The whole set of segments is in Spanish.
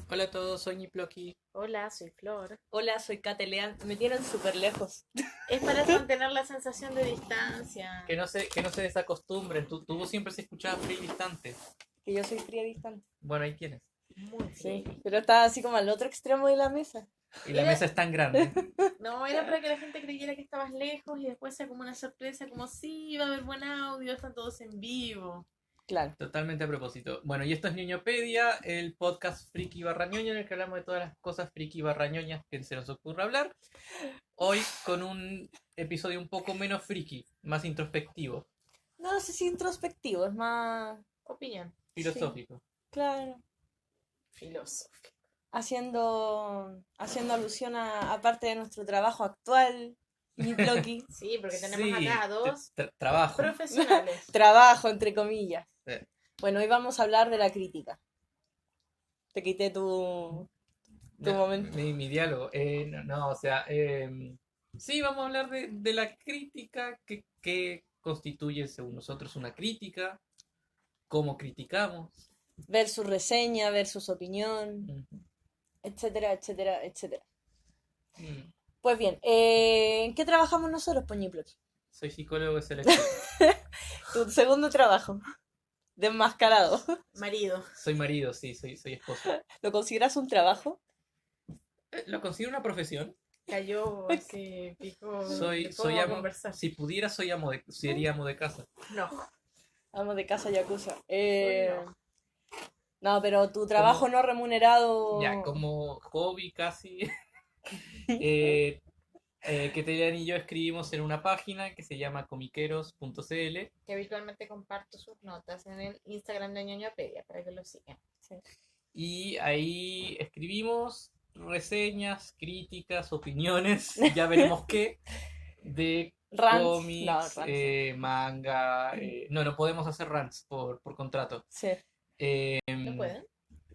Hola a todos, soy Niploki. Hola, soy Flor. Hola, soy Catelean. Me tienen súper lejos. Es para mantener la sensación de distancia. Que no se desacostumbren, tu voz siempre se escuchaba fría y distante. Que yo soy fría distante. Bueno, ahí tienes. Muy Sí, bien. pero estaba así como al otro extremo de la mesa. Y la mesa es tan grande. No, era para que la gente creyera que estabas lejos y después sea como una sorpresa, como sí, va a haber buen audio, están todos en vivo. Claro. Totalmente a propósito. Bueno, y esto es Ñoñopedia, el podcast friki barra ñoño en el que hablamos de todas las cosas friki barra ñoñas que se nos ocurra hablar. Hoy con un episodio un poco menos friki, más introspectivo, No sé si introspectivo, es más... Opinión. filosófico. Claro. Filosófico. Haciendo alusión a parte de nuestro trabajo actual. Niploki. Sí, porque tenemos Sí, acá dos trabajo. profesionales. Trabajo, entre comillas. Sí. Bueno, hoy vamos a hablar de la crítica. Te quité tu momento. Mi diálogo. O sea, sí, vamos a hablar de la crítica que constituye según nosotros una crítica, cómo criticamos. Versus reseña, versus opinión, Ujú. etcétera, etcétera, etcétera. Mm. Pues bien, ¿en qué trabajamos nosotros, Poñiploki? Soy psicólogo de selección. Tu segundo trabajo, desmascarado. Marido. Soy marido, sí, soy esposo. ¿Lo consideras un trabajo? ¿Lo considero una profesión? Cayó así, pico. Soy ¿Cómo amo. conversar? Si pudiera, sería amo de casa. No. Vamos de casa yakuza. no. No, pero tu trabajo no remunerado... Ya, como hobby casi. Que Telian y yo escribimos en una página que se llama comiqueros.cl. Que habitualmente comparto sus notas en el Instagram de Ñoñopedia para que lo sigan. Sí. Y ahí escribimos reseñas, críticas, opiniones, ya veremos qué, de Rants. cómics, No, rants. manga. No podemos hacer rants por contrato. Sí. ¿No pueden?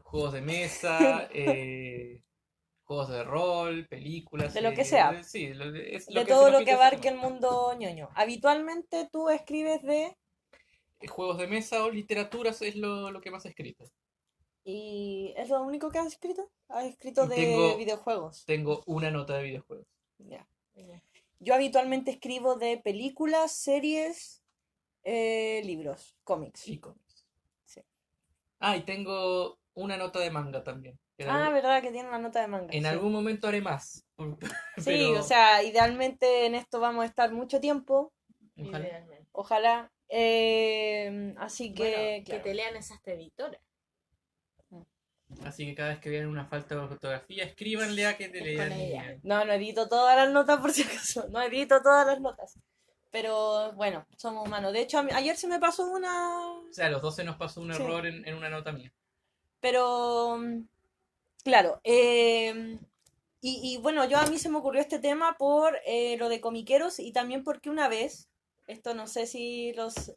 Juegos de mesa, juegos de rol, películas. De lo que sea. Sí, es lo De que todo se nos lo que pinte esa abarque el semana. mundo ñoño. Habitualmente tú escribes de... Juegos de mesa o literaturas es lo que más he escrito. ¿Y es lo único que has escrito? ¿Has escrito Y de videojuegos? Tengo una nota de videojuegos. Ya. Yo habitualmente escribo de películas, series, libros, cómics. Y cómics. Sí. Y tengo una nota de manga también. Verdad que tiene una nota de manga. En sí. algún momento haré más. Sí, Pero o sea, idealmente en esto vamos a estar mucho tiempo. ojalá. Idealmente. Ojalá. Así que, Bueno, claro. que te lean esa editora. Así que cada vez que vean una falta de ortografía, escríbanle a que te Es lean. con ella. No edito todas las notas por si acaso. No edito todas las notas. Pero bueno, somos humanos. De hecho, ayer se me pasó una... O sea, a los 12 nos pasó un Sí. error en una nota mía. Pero, claro. Y bueno, a mí se me ocurrió este tema por lo de comiqueros y también porque una vez, esto no sé si los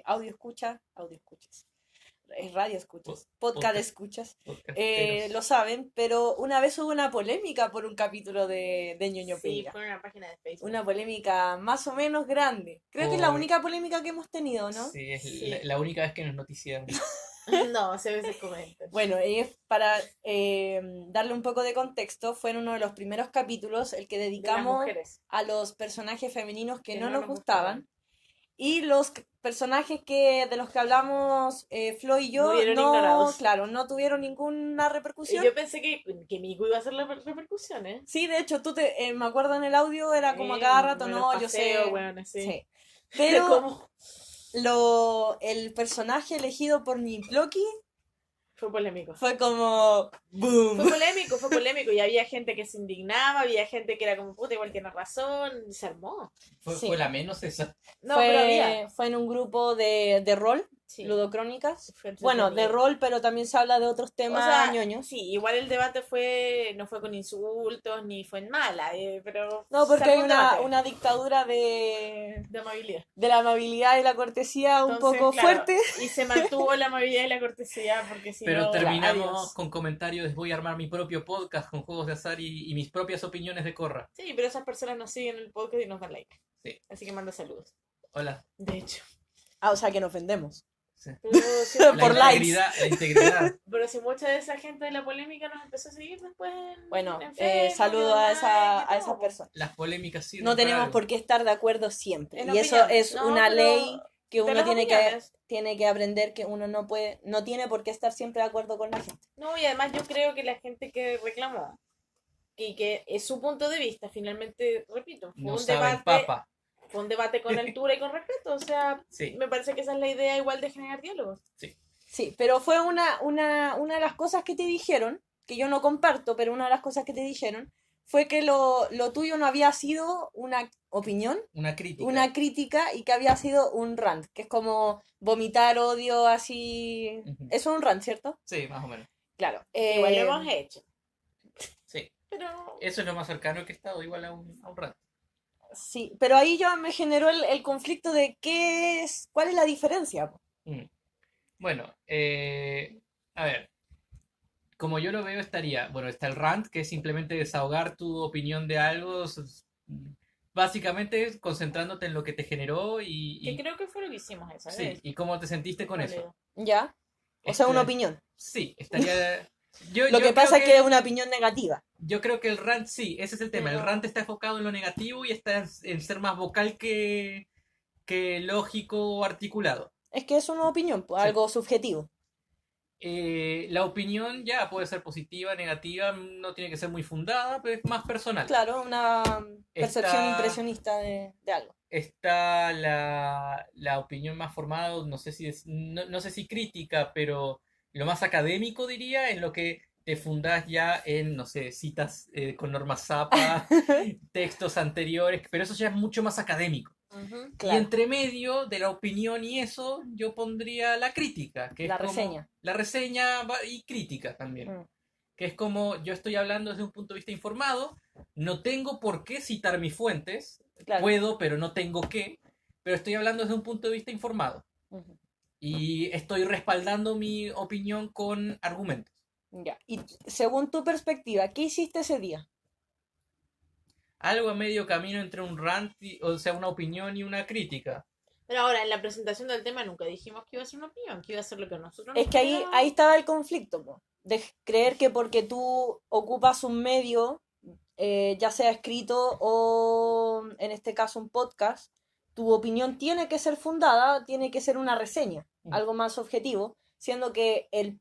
audio escuchas, radio escuchas, podcast escuchas, Podcasteros. lo saben, pero una vez hubo una polémica por un capítulo de Sí, Ñoñopedia. fue una página de Facebook. Una polémica más o menos grande. Creo que es la única polémica que hemos tenido, ¿no? Sí, es Sí. la única vez que nos noticiaron. No, se veces comentan. Bueno, es para darle un poco de contexto, fue en uno de los primeros capítulos el que De las dedicamos mujeres. a los personajes femeninos que Que no no nos nos gustaban. Y los personajes de los que hablamos Flo y yo Murieron ignorados. claro, no tuvieron ninguna Y repercusión. yo pensé que Miku iba a hacer la repercusión, ¿eh? Sí, de hecho, me acuerdo en el audio, era como a cada rato, Buenos no, yo paseos, sé. weón, así. Sí. Pero ¿Cómo? el personaje elegido por Niploki Fue polémico. fue como boom. Fue polémico. Y había gente que se indignaba, había gente que era como, puta, igual tiene razón. Se armó. Fue Sí. la menos esa. No, pero había. Fue en un grupo de rol Sí. Ludocrónicas. Fue Bueno, de entretenido. rol, pero también se habla de otros O temas sea, ñoños. sí, igual el debate no fue con insultos ni fue en mala, pero No, se porque armó hay un debate una dictadura de amabilidad. la amabilidad y la cortesía un Entonces, poco claro, fuerte. y se mantuvo la amabilidad y la cortesía porque si Pero no, terminamos adiós. con comentarios de voy a armar mi propio podcast con juegos de azar y mis propias opiniones de Corra. Sí, pero esas personas nos siguen en el podcast y nos dan like. Sí. Así que manda saludos. Hola. De hecho. Ah, o sea que nos ofendemos. Sí. Pero si, La Por integridad, la integridad. pero si mucha de esa gente de la polémica nos empezó a seguir después Bueno, en Facebook, saludo en a online y esas todo, personas. Las polémicas sirven No para tenemos algo. por qué estar de acuerdo siempre. En Y eso opiniones, es no, una pero ley que de uno las opiniones. tiene que aprender que uno no tiene por qué estar siempre de acuerdo con la gente. No, y además yo creo que la gente que reclamó y que es su punto de vista, finalmente, repito, No saben papa. fue un debate con altura y con respeto. O sea, Sí. me parece que esa es la idea igual de generar diálogos. Sí, pero fue una de las cosas que te dijeron, que yo no comparto, pero una de las cosas que te dijeron fue que lo tuyo no había sido una opinión, Una crítica. una crítica y que había sido un rant, que es como vomitar odio así. Ujú. Eso es un rant, ¿cierto? Sí, más o menos. Claro. Igual lo hemos hecho. Sí. Pero Eso es lo más cercano que he estado, igual a un rato. Sí, pero ahí ya me generó el conflicto de cuál es la diferencia. Mm. Bueno, a ver. Como yo lo veo, está el rant, que es simplemente desahogar tu opinión de algo, básicamente concentrándote en lo que te generó que y creo que fue lo que hicimos esa sí, vez. y cómo te sentiste con eso. Válido. ¿Ya? O sea, una Este, opinión. Sí, estaría... Yo Lo que creo pasa es que es una opinión negativa. Yo creo que el rant, sí, ese es el tema. El Pero- rant está enfocado en lo negativo y está en ser más vocal que lógico o articulado. Es que es una opinión, pues, Sí. algo subjetivo. La opinión ya puede ser positiva, negativa, no tiene que ser muy fundada, pero es más personal. Claro, una percepción Está- impresionista de algo. Está la opinión más formada, no sé si no sé si crítica, pero lo más académico diría, en lo que te fundás ya en, no sé, citas con normas Zappa, textos anteriores, pero eso ya es mucho más académico. Y Claro. entre medio de la opinión y eso, yo pondría la crítica, que es La como reseña. la reseña y crítica también. Mm. Que es como yo estoy hablando desde un punto de vista informado, no tengo por qué citar mis fuentes, Claro. puedo, pero no tengo que, pero estoy hablando desde un punto de vista informado Ujú. y estoy respaldando mi opinión con argumentos. Ya. Y según tu perspectiva, ¿qué hiciste ese día? Algo a medio camino entre un rant, o sea, una opinión y una crítica. Pero ahora, en la presentación del tema nunca dijimos que iba a ser una opinión, que iba a ser lo que nosotros Es nos que generaba. ahí estaba el conflicto, po, de creer que porque tú ocupas un medio, ya sea escrito o en este caso un podcast, tu opinión tiene que ser fundada, tiene que ser una reseña, algo más objetivo, siendo que el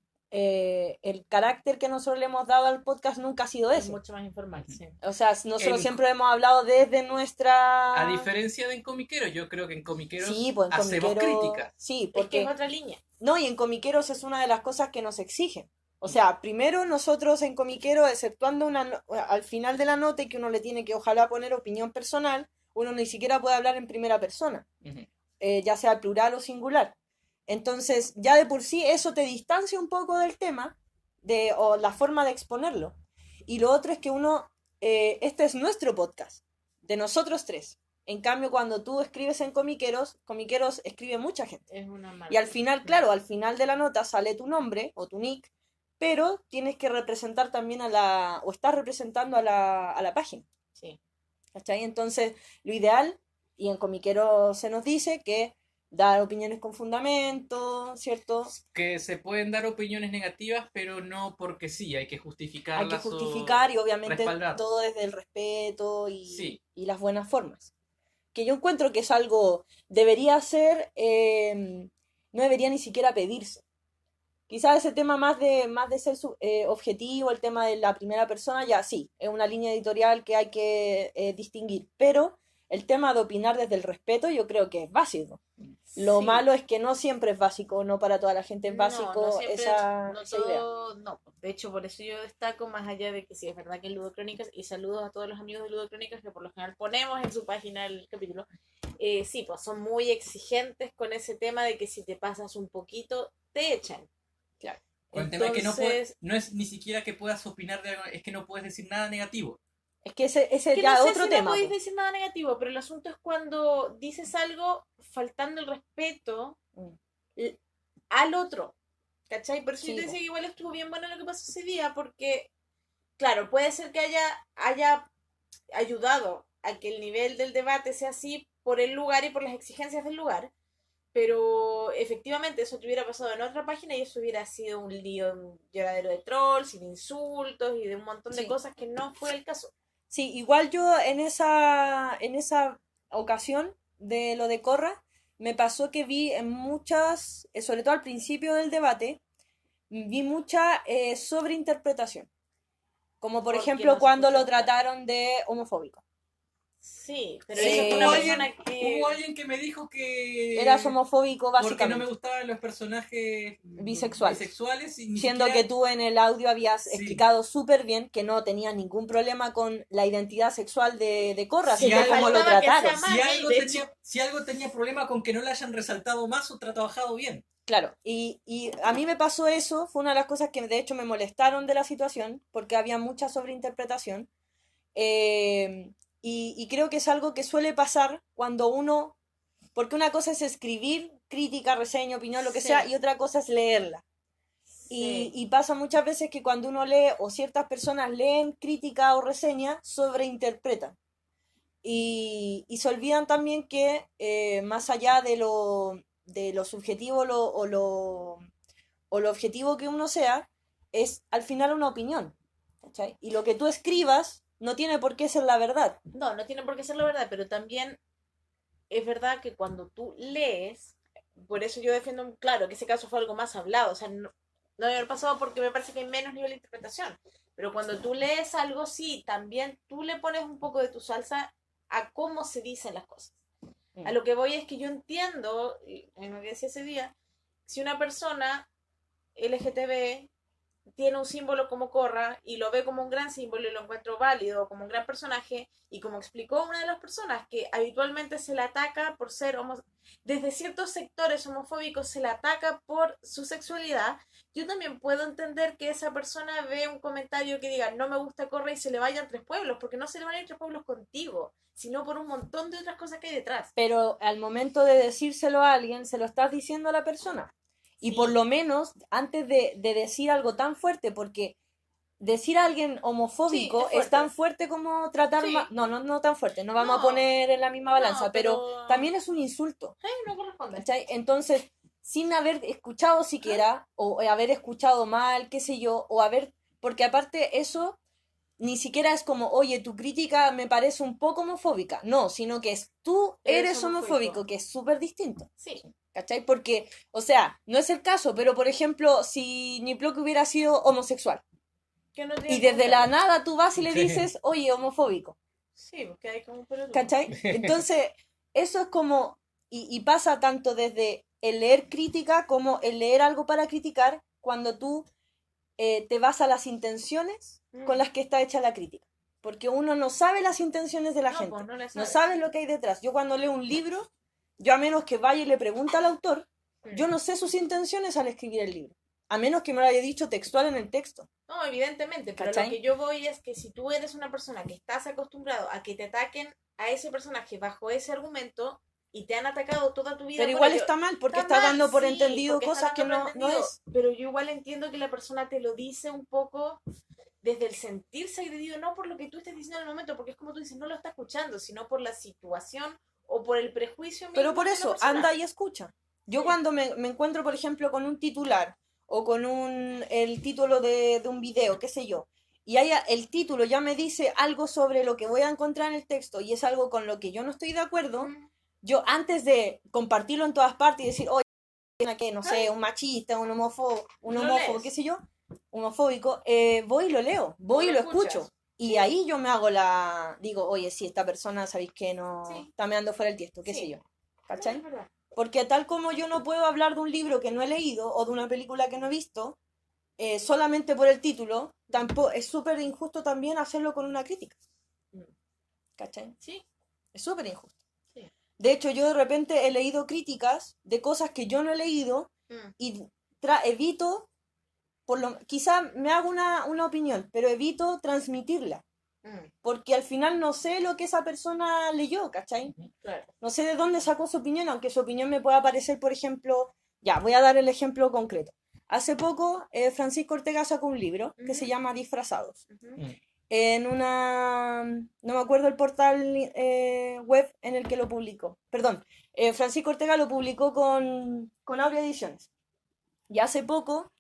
carácter que nosotros le hemos dado al podcast nunca ha sido Es ese. mucho más informal, sí. O sea, nosotros En- siempre hemos hablado desde nuestra... A diferencia de en Comiqueros, yo creo que en Comiqueros Sí, pues en hacemos Comiquero... críticas. Sí, Es que porque... es otra línea. No, y en Comiqueros es una de las cosas que nos exigen. O sea, primero nosotros en Comiquero, exceptuando al final de la nota y que uno le tiene que ojalá poner opinión personal, uno ni siquiera puede hablar en primera persona, Ujú. ya sea plural o singular. Entonces, ya de por sí eso te distancia un poco del tema o la forma de exponerlo. Y lo otro es que este es nuestro podcast, de nosotros tres. En cambio, cuando tú escribes en Comiqueros escribe mucha gente. Es una marca. Y al final, claro, al final de la nota sale tu nombre o tu nick, pero tienes que representar también o estás representando a la página. Sí. ¿Cachai? Entonces, lo ideal, y en Comiquero se nos dice que dar opiniones con fundamento, ¿cierto? Que se pueden dar opiniones negativas, pero no porque sí, hay que Hay que justificarlas. justificar y obviamente respaldar. todo desde el respeto Sí. y las buenas formas. Que yo encuentro que es algo, debería ser, no debería ni siquiera pedirse. Quizás ese tema más de ser objetivo, el tema de la primera persona, ya sí, es una línea editorial que hay que distinguir, pero el tema de opinar desde el respeto yo creo que es básico. Lo Sí. malo es que no siempre es básico, no para toda la gente es No, básico no siempre, esa no idea. todo, no. De hecho, por eso yo destaco, más allá de que sí es verdad que en Ludocrónicas, y saludos a todos los amigos de Ludocrónicas que por lo general ponemos en su página el capítulo, sí, pues son muy exigentes con ese tema de que si te pasas un poquito, te echan. Claro. Con el tema es que Entonces, no es ni siquiera que puedas opinar de algo, es que no puedes decir nada negativo. Es que ese que ya no sé otro si tema, no podéis po. decir nada negativo, pero el asunto es cuando dices algo faltando el respeto Mm. l- al otro, ¿cachai? Por eso yo Sí, te po. decía que igual estuvo bien bueno lo que pasó ese día, porque, claro, puede ser que haya ayudado a que el nivel del debate sea así por el lugar y por las exigencias del lugar, pero efectivamente eso te hubiera pasado en otra página y eso hubiera sido un lío, un lloradero de trolls, sin insultos y de un montón de Sí. cosas que no fue el caso. Sí, igual yo en esa ocasión de lo de Corra, me pasó que vi en muchas, sobre todo al principio del debate, vi mucha sobreinterpretación. Como por Porque ejemplo no se cuando lo escuchó, claro. trataron de homofóbico. Sí, pero Sí, eso fue una Eh, persona que... hubo alguien que me dijo Eras que homofóbico porque no me básicamente, gustaban los personajes bisexuales. bisexuales y ni Siendo siquiera... que tú en el audio habías Sí. explicado súper bien que no tenía ningún problema con la identidad sexual de Corra, Si sino algo- cómo lo faltaba que trataron. sea más gay, de hecho. Si algo tenía problema con que no le hayan resaltado más o trabajado bien. Claro, y a mí me pasó eso, fue una de las cosas que de hecho me molestaron de la situación, porque había mucha sobreinterpretación, y creo que es algo que suele pasar cuando uno, porque una cosa es escribir crítica, reseña, opinión, lo que sea, Sí. y otra cosa es leerla. Sí. Y pasa muchas veces que cuando uno lee, o ciertas personas leen crítica o reseña, sobreinterpretan. Y se olvidan también que más allá de lo subjetivo o lo objetivo que uno sea, es al final una opinión. ¿Cachai? Y lo que tú escribas no tiene por qué ser la verdad. No, no tiene por qué ser la verdad, pero también es verdad que cuando tú lees, por eso yo defiendo, claro, que ese caso fue algo más hablado, o sea, no debe haber pasado porque me parece que hay menos nivel de interpretación, pero cuando tú lees algo, sí, también tú le pones un poco de tu salsa a cómo se dicen las cosas. A lo que voy es que yo entiendo, y lo que decía ese día, si una persona LGTB tiene un símbolo como Corra y lo ve como un gran símbolo y lo encuentro válido, como un gran personaje, y como explicó una de las personas que habitualmente se le ataca por ser desde ciertos sectores homofóbicos se le ataca por su sexualidad, yo también puedo entender que esa persona ve un comentario que diga no me gusta Corra y se le vayan tres pueblos, porque no se le van a ir tres pueblos contigo, sino por un montón de otras cosas que hay detrás. Pero al momento de decírselo a alguien, se lo estás diciendo a la persona. Y Sí. por lo menos, antes de decir algo tan fuerte, porque decir a alguien homofóbico Sí, es fuerte. es tan fuerte como tratar Sí. no tan fuerte, no vamos No. a poner en la misma balanza, No, pero pero también es un insulto, sí, no corresponde. ¿cachai? Entonces, sin haber escuchado siquiera, o haber escuchado mal, qué sé yo, o haber, porque aparte eso ni siquiera es como, oye, tu crítica me parece un poco homofóbica, no, sino que es tú Eres eres homofóbico, homofóbico. que es súper distinto. Sí. ¿Cachai? Porque, o sea, no es el caso, pero por ejemplo, si Niplock hubiera sido homosexual Que no y tiene desde que la gustarle. nada tú vas y le Sí. dices, oye, homofóbico, Sí, porque hay como un pelotudo. ¿cachai? Entonces, eso es como, y pasa tanto desde el leer crítica como el leer algo para criticar cuando tú te vas a las intenciones con las que está hecha la crítica. Porque uno no sabe las intenciones de la No, gente, pues, no le no sabe. sabe lo que hay detrás. Yo cuando leo un libro, yo a menos que vaya y le pregunte al autor, yo no sé sus intenciones al escribir el libro. A menos que me lo haya dicho textual en el texto. No, evidentemente, pero ¿Cachai? lo que yo voy es que si tú eres una persona que estás acostumbrado a que te ataquen a ese personaje bajo ese argumento y te han atacado toda tu vida. Pero bueno, igual yo- está mal porque está está mal, dando por sí, entendido porque está cosas que dando por no entendido, es. pero yo igual entiendo que la persona te lo dice un poco desde el sentirse agredido, no por lo que tú estés diciendo en el momento, porque es como tú dices, no lo está escuchando, sino por la situación o por el prejuicio mismo Pero por de la eso, persona. anda y escucha. Yo Sí. cuando me encuentro, por ejemplo, con un titular o con el título de un video, qué sé yo, y el título ya me dice algo sobre lo que voy a encontrar en el texto y es algo con lo que yo no estoy de acuerdo, yo antes de compartirlo en todas partes y decir, oye, que no sé, un machista, un Lo homófobo, lees. qué sé yo, homofóbico, voy y lo leo, voy O y lo lo escucho. escuchas. Y Sí. ahí yo me hago digo, oye, si esta persona, sabéis que no Sí. está meando fuera el tiesto, qué Sí. sé yo. No, ¿Cachai? es verdad. Porque tal como yo no puedo hablar de un libro que no he leído o de una película que no he visto, solamente por el título, tampoco es súper injusto también hacerlo con una crítica. Mm. ¿Cachai? Sí. Es súper injusto. Sí. De hecho, yo de repente he leído críticas de cosas que yo no he leído Mm. y evito, quizá me hago una opinión, pero evito transmitirla. Mm. Porque al final no sé lo que esa persona leyó, ¿cachai? Claro. No sé de dónde sacó su opinión, aunque su opinión me pueda parecer, por ejemplo, ya, voy a dar el ejemplo concreto. Hace poco, Francisco Ortega sacó un libro que se Ujú. llama Disfrazados. Ujú. Mm. En no me acuerdo el portal web en el que lo publicó. Perdón, Francisco Ortega lo publicó con Aurea Ediciones. Y hace poco,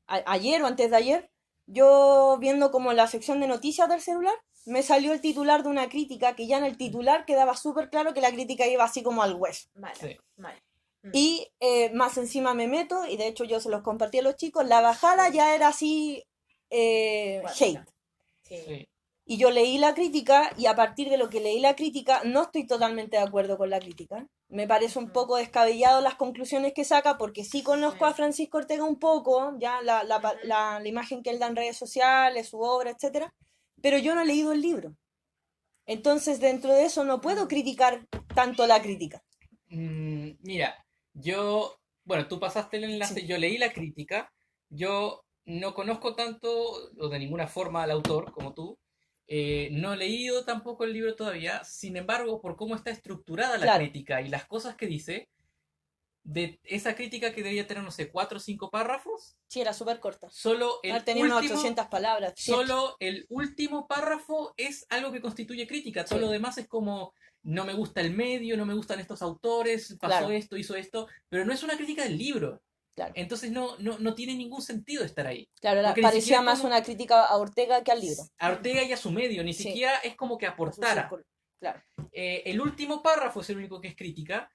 ayer o antes de ayer, yo viendo como la sección de noticias del celular, me salió el titular de una crítica que ya en el titular quedaba súper claro que la crítica iba así como al hueso. Mala, Sí. mala. Mm. Y más encima me meto, y de hecho yo se los compartí a los chicos, la bajada ya era así Bueno, hate. Sí. Sí. Y yo leí la crítica y a partir de lo que leí la crítica no estoy totalmente de acuerdo con la crítica. Me parece un Ujú. poco descabellado las conclusiones que saca porque sí conozco Sí. a Francisco Ortega un poco, ya Ujú. la imagen que él da en redes sociales, su obra, etcétera, pero yo no he leído el libro. Entonces dentro de eso no puedo criticar tanto la crítica. Mira, bueno, tú pasaste el enlace, Sí. yo leí la crítica, yo no conozco tanto o de ninguna forma al autor como tú, no he leído tampoco el libro todavía, sin embargo, por cómo está estructurada la Claro, crítica y las cosas que dice, de esa crítica que debería tener, no sé, 4 o 5 párrafos, sí, era súper corta. solo el Tenía unas último 800 palabras. 100. solo el último párrafo es algo que constituye crítica. Todo Sí, lo demás es como, no me gusta el medio, no me gustan estos autores, pasó claro, esto, hizo esto, pero no es una crítica del libro. claro. Entonces no tiene ningún sentido estar ahí. Claro, Porque ni siquiera parecía es más como una crítica a Ortega que al libro. a Ortega y a su medio, ni Sí, siquiera es como que a su aportara. círculo. Claro, El último párrafo es el único que es crítica.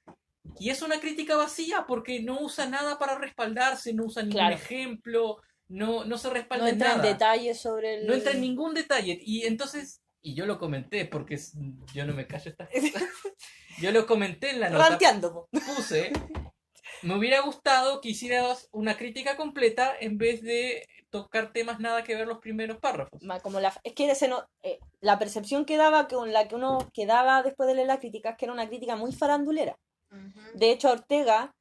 Y es una crítica vacía porque no usa nada para respaldarse, no usa ningún claro. ejemplo, no se No respalda en entra en nada. detalles sobre No entra en el... ningún detalle. Y entonces, y yo lo comenté porque yo no me callo estas cosas. Yo lo comenté en la nota, Ranteando, po. puse, me hubiera gustado que hicieras una crítica completa en vez de tocar temas nada que ver los primeros párrafos. Como es que la percepción que daba, con la que uno quedaba después de leer la crítica, es que era una crítica muy farandulera. Ujú. De hecho, a Ortega,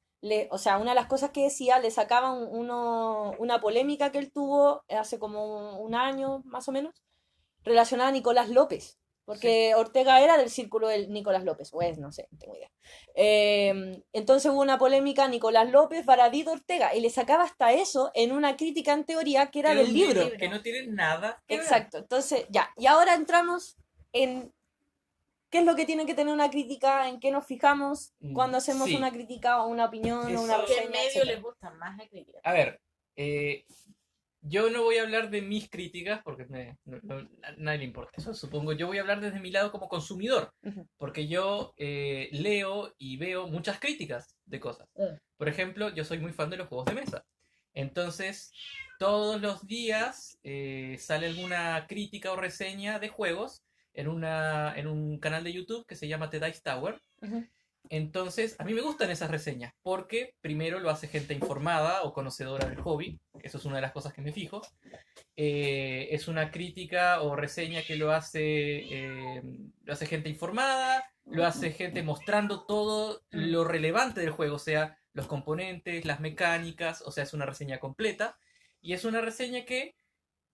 o sea, una de las cosas que decía, le sacaban una polémica que él tuvo hace como un año, más o menos, relacionada a Nicolás López. Porque Ortega era del círculo de Nicolás López, pues no sé, no tengo idea. Entonces hubo una polémica Nicolás López, Baradit, Ortega, y le sacaba hasta eso en una crítica en teoría que era Era del un libro. que no tiene nada que ver. Exacto, entonces ya, y ahora entramos en qué es lo que tiene que tener una crítica, en qué nos fijamos cuando hacemos Sí. una crítica o una opinión o una Eso- ¿Qué reseña, medio etcétera. les gusta más la crítica? A ver, yo no voy a hablar de mis críticas porque a nadie le importa eso, supongo. Yo voy a hablar desde mi lado como consumidor, Ujú. porque yo leo y veo muchas críticas de cosas. Por ejemplo, yo soy muy fan de los juegos de mesa. Entonces, todos los días sale alguna crítica o reseña de juegos en un canal de YouTube que se llama The Dice Tower. Ujú. Entonces, a mí me gustan esas reseñas porque primero lo hace gente informada o conocedora del hobby, eso es una de las cosas que me fijo. Es una crítica o reseña que lo hace gente informada, lo hace gente mostrando todo lo relevante del juego, o sea, los componentes, las mecánicas, o sea, es una reseña completa. Y es una reseña que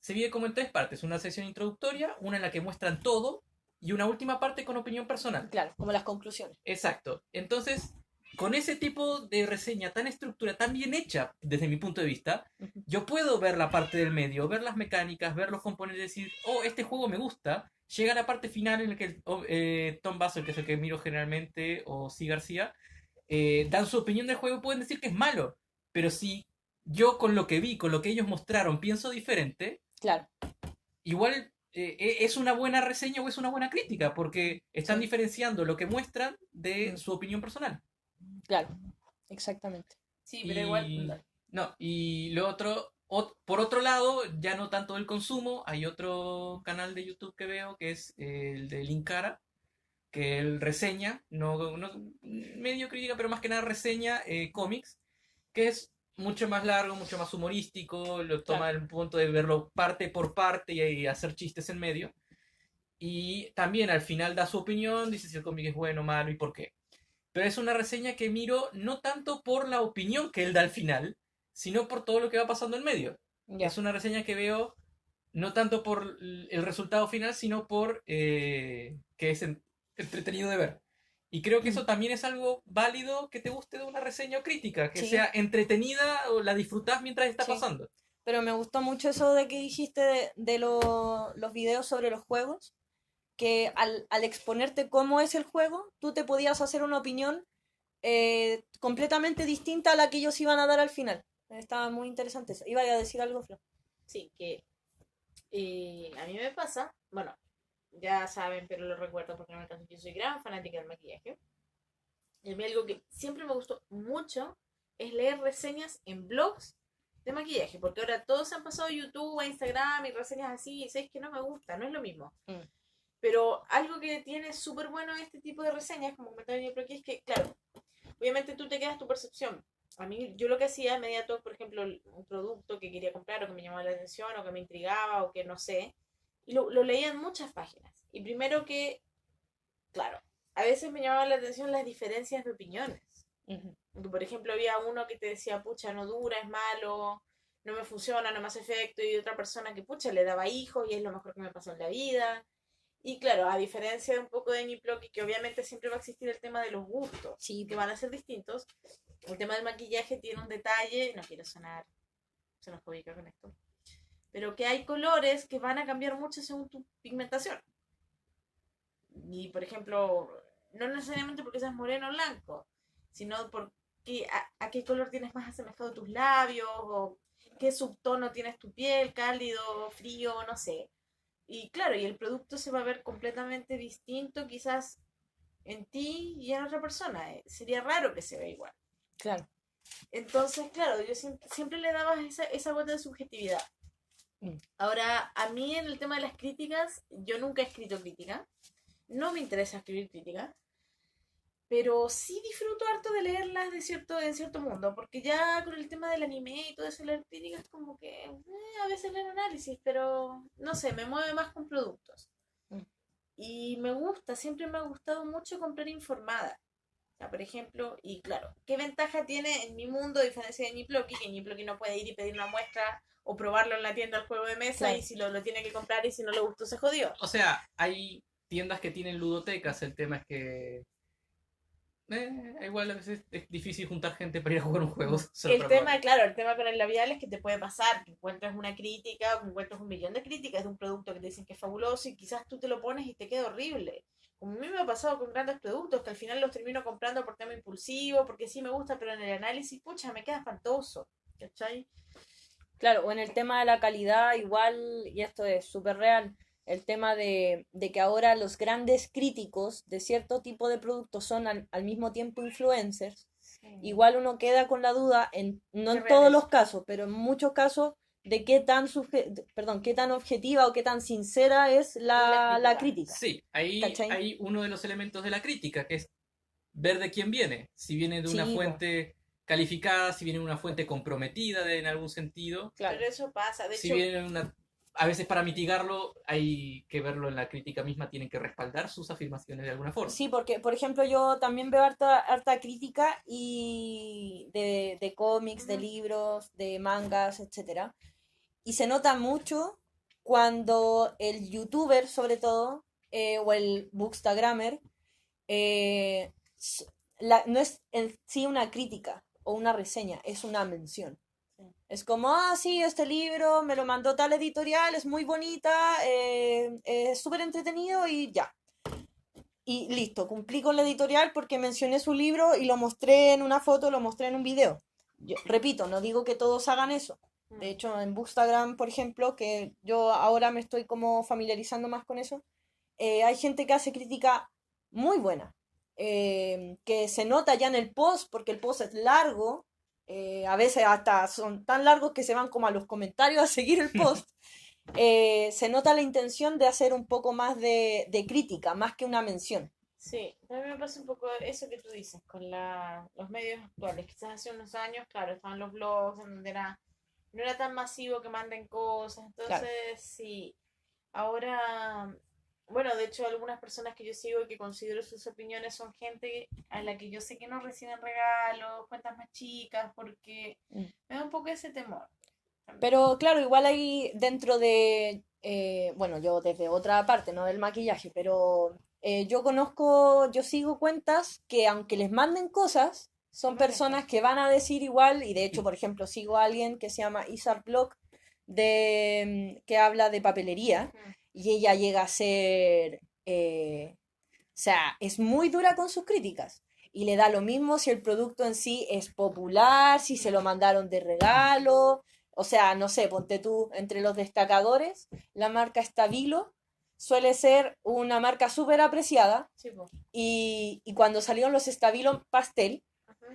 se divide como en 3 partes, una sesión introductoria, una en la que muestran todo y una última parte con opinión personal. Claro, como las conclusiones. Exacto. Entonces, con ese tipo de reseña tan estructurada, tan bien hecha desde mi punto de vista, Ujú. yo puedo ver la parte del medio, ver las mecánicas, ver los componentes, decir, oh, este juego me gusta. Llega a la parte final en la que Tom Bassel, que es el que miro generalmente, o C. García, dan su opinión del juego y pueden decir que es malo. Pero si yo con lo que vi, con lo que ellos mostraron, pienso diferente, Claro, igual es una buena reseña o es una buena crítica, porque están Sí. diferenciando lo que muestran de Mm. su opinión personal. claro, exactamente. Sí, pero igual. Y lo otro, por otro lado, ya no tanto del consumo, hay otro canal de YouTube que veo que es el de Linkara, que él reseña, no medio crítica, pero más que nada reseña cómics, que es mucho más largo, mucho más humorístico, lo toma el punto de verlo parte por parte y hacer chistes en medio. Y también al final da su opinión, dice si el cómic es bueno, malo y por qué. pero es una reseña que miro no tanto por la opinión que él da al final, sino por todo lo que va pasando en medio. Ya. Es una reseña que veo no tanto por el resultado final, sino por que es entretenido de ver. Y creo que eso también es algo válido que te guste de una reseña o crítica, que Sí. sea entretenida o la disfrutás mientras está Sí. pasando. Pero me gustó mucho eso de que dijiste de los videos sobre los juegos, que al exponerte cómo es el juego, tú te podías hacer una opinión completamente distinta a la que ellos iban a dar al final. Estaba muy interesante eso. Iba a decir algo, Flo. Sí, que a mí me pasa, bueno, ya saben, pero lo recuerdo porque en el caso yo soy gran fanática del maquillaje. Y a mí algo que siempre me gustó mucho es leer reseñas en blogs de maquillaje, porque ahora todos se han pasado a YouTube, a Instagram y reseñas así, y sabes que no me gusta, no es lo mismo. Pero algo que tiene súper bueno este tipo de reseñas, como comentaba yo creo que es que, claro, obviamente tú te quedas tu percepción. A mí, yo lo que hacía inmediato, por ejemplo, un producto que quería comprar o que me llamaba la atención o que me intrigaba o que no sé, y lo leía en muchas páginas. Y primero que, claro, a veces me llamaba la atención las diferencias de opiniones. Porque, por ejemplo, había uno que te decía, pucha, no dura, es malo, no me funciona, no me hace efecto, y otra persona que, pucha, le daba hijos y es lo mejor que me pasó en la vida. Y claro, a diferencia de un poco de Niploki, que obviamente siempre va a existir el tema de los gustos, Sí. que van a ser distintos, el tema del maquillaje tiene un detalle, no quiero sonar xenofóbica con esto, pero que hay colores que van a cambiar mucho según tu pigmentación. Y por ejemplo, no necesariamente porque seas moreno o blanco, sino porque a qué color tienes más asemejado tus labios, o qué subtono tienes tu piel, cálido, frío, no sé. Y claro, y el producto se va a ver completamente distinto quizás en ti y en otra persona. Sería raro que se vea igual. Claro. Entonces, claro, yo siempre le daba esa gota de subjetividad. Ahora, a mí en el tema de las críticas, yo nunca he escrito crítica. No me interesa escribir crítica. Pero sí disfruto harto de leerlas en cierto mundo, porque ya con el tema del anime y todo eso, leer críticas como que a veces leo análisis, pero no sé, me mueve más con productos. Y me gusta, siempre me ha gustado mucho comprar informada. O sea, por ejemplo, y claro, ¿qué ventaja tiene en mi mundo a diferencia de Niploki? Que Niploki no puede ir y pedir una muestra o probarlo en la tienda al juego de mesa, Claro. y si lo tiene que comprar y si no le gustó se jodió. O sea, hay tiendas que tienen ludotecas, el tema es que igual a veces es difícil juntar gente para ir a jugar un juego. El tema, claro, el tema con el labial es que te puede pasar que encuentras una crítica o que encuentras un millón de críticas de un producto que te dicen que es fabuloso y quizás tú te lo pones y te queda horrible. Como a mí me ha pasado con grandes productos que al final los termino comprando por tema impulsivo, porque sí me gusta, pero en el análisis, pucha, me queda espantoso. ¿Cachai? Claro, o en el tema de la calidad, igual, y esto es súper real, el tema de que ahora los grandes críticos de cierto tipo de productos son al mismo tiempo influencers. Igual uno queda con la duda, no Qué en todos reales. los casos, pero en muchos casos, de qué tan, qué tan objetiva o qué tan sincera es la crítica. Sí, ahí ¿Cachai? hay uno de los elementos de la crítica, que es ver de quién viene. Si viene de una Sí, po. fuente calificada, si viene de una fuente comprometida en algún sentido. Claro. Pero eso pasa. De Si hecho, viene de una... A veces para mitigarlo hay que verlo en la crítica misma, tienen que respaldar sus afirmaciones de alguna forma. Sí, porque, por ejemplo, yo también veo harta crítica y de cómics, de Ujú. libros, de mangas, etcétera. Y se nota mucho cuando el youtuber, sobre todo, o el bookstagrammer, eh, s- no es en sí una crítica o una reseña, es una mención. Sí. Es como, sí, este libro me lo mandó tal editorial, es muy bonita, es súper entretenido y ya. Y listo, cumplí con la editorial porque mencioné su libro y lo mostré en una foto, lo mostré en un video. Yo, repito, no digo que todos hagan eso. De hecho, en Bookstagram, por ejemplo, que yo ahora me estoy como familiarizando más con eso, hay gente que hace crítica muy buena, que se nota ya en el post, porque el post es largo, a veces hasta son tan largos que se van como a los comentarios a seguir el post. Se nota la intención de hacer un poco más de crítica, más que una mención. sí, a mí me pasa un poco eso que tú dices con los medios actuales. Quizás hace unos años, claro, estaban los blogs en donde no era tan masivo que manden cosas. Entonces, Claro. sí, ahora Bueno, de hecho, algunas personas que yo sigo y que considero sus opiniones son gente a la que yo sé que no reciben regalos, cuentas más chicas, porque me da un poco ese temor. Pero claro, igual hay dentro de, bueno, yo desde otra parte, no del maquillaje, pero yo sigo cuentas que aunque les manden cosas, son Igual personas después. que van a decir igual, y de hecho, por ejemplo, sigo a alguien que se llama Isar Block, que habla de papelería, Mm. y ella llega a ser, o sea, es muy dura con sus críticas. Y le da lo mismo si el producto en sí es popular, si se lo mandaron de regalo. O sea, no sé, ponte tú, entre los destacadores, la marca Stabilo suele ser una marca súper apreciada. Sí, po. Y cuando salieron los Stabilo Pastel, Ajá.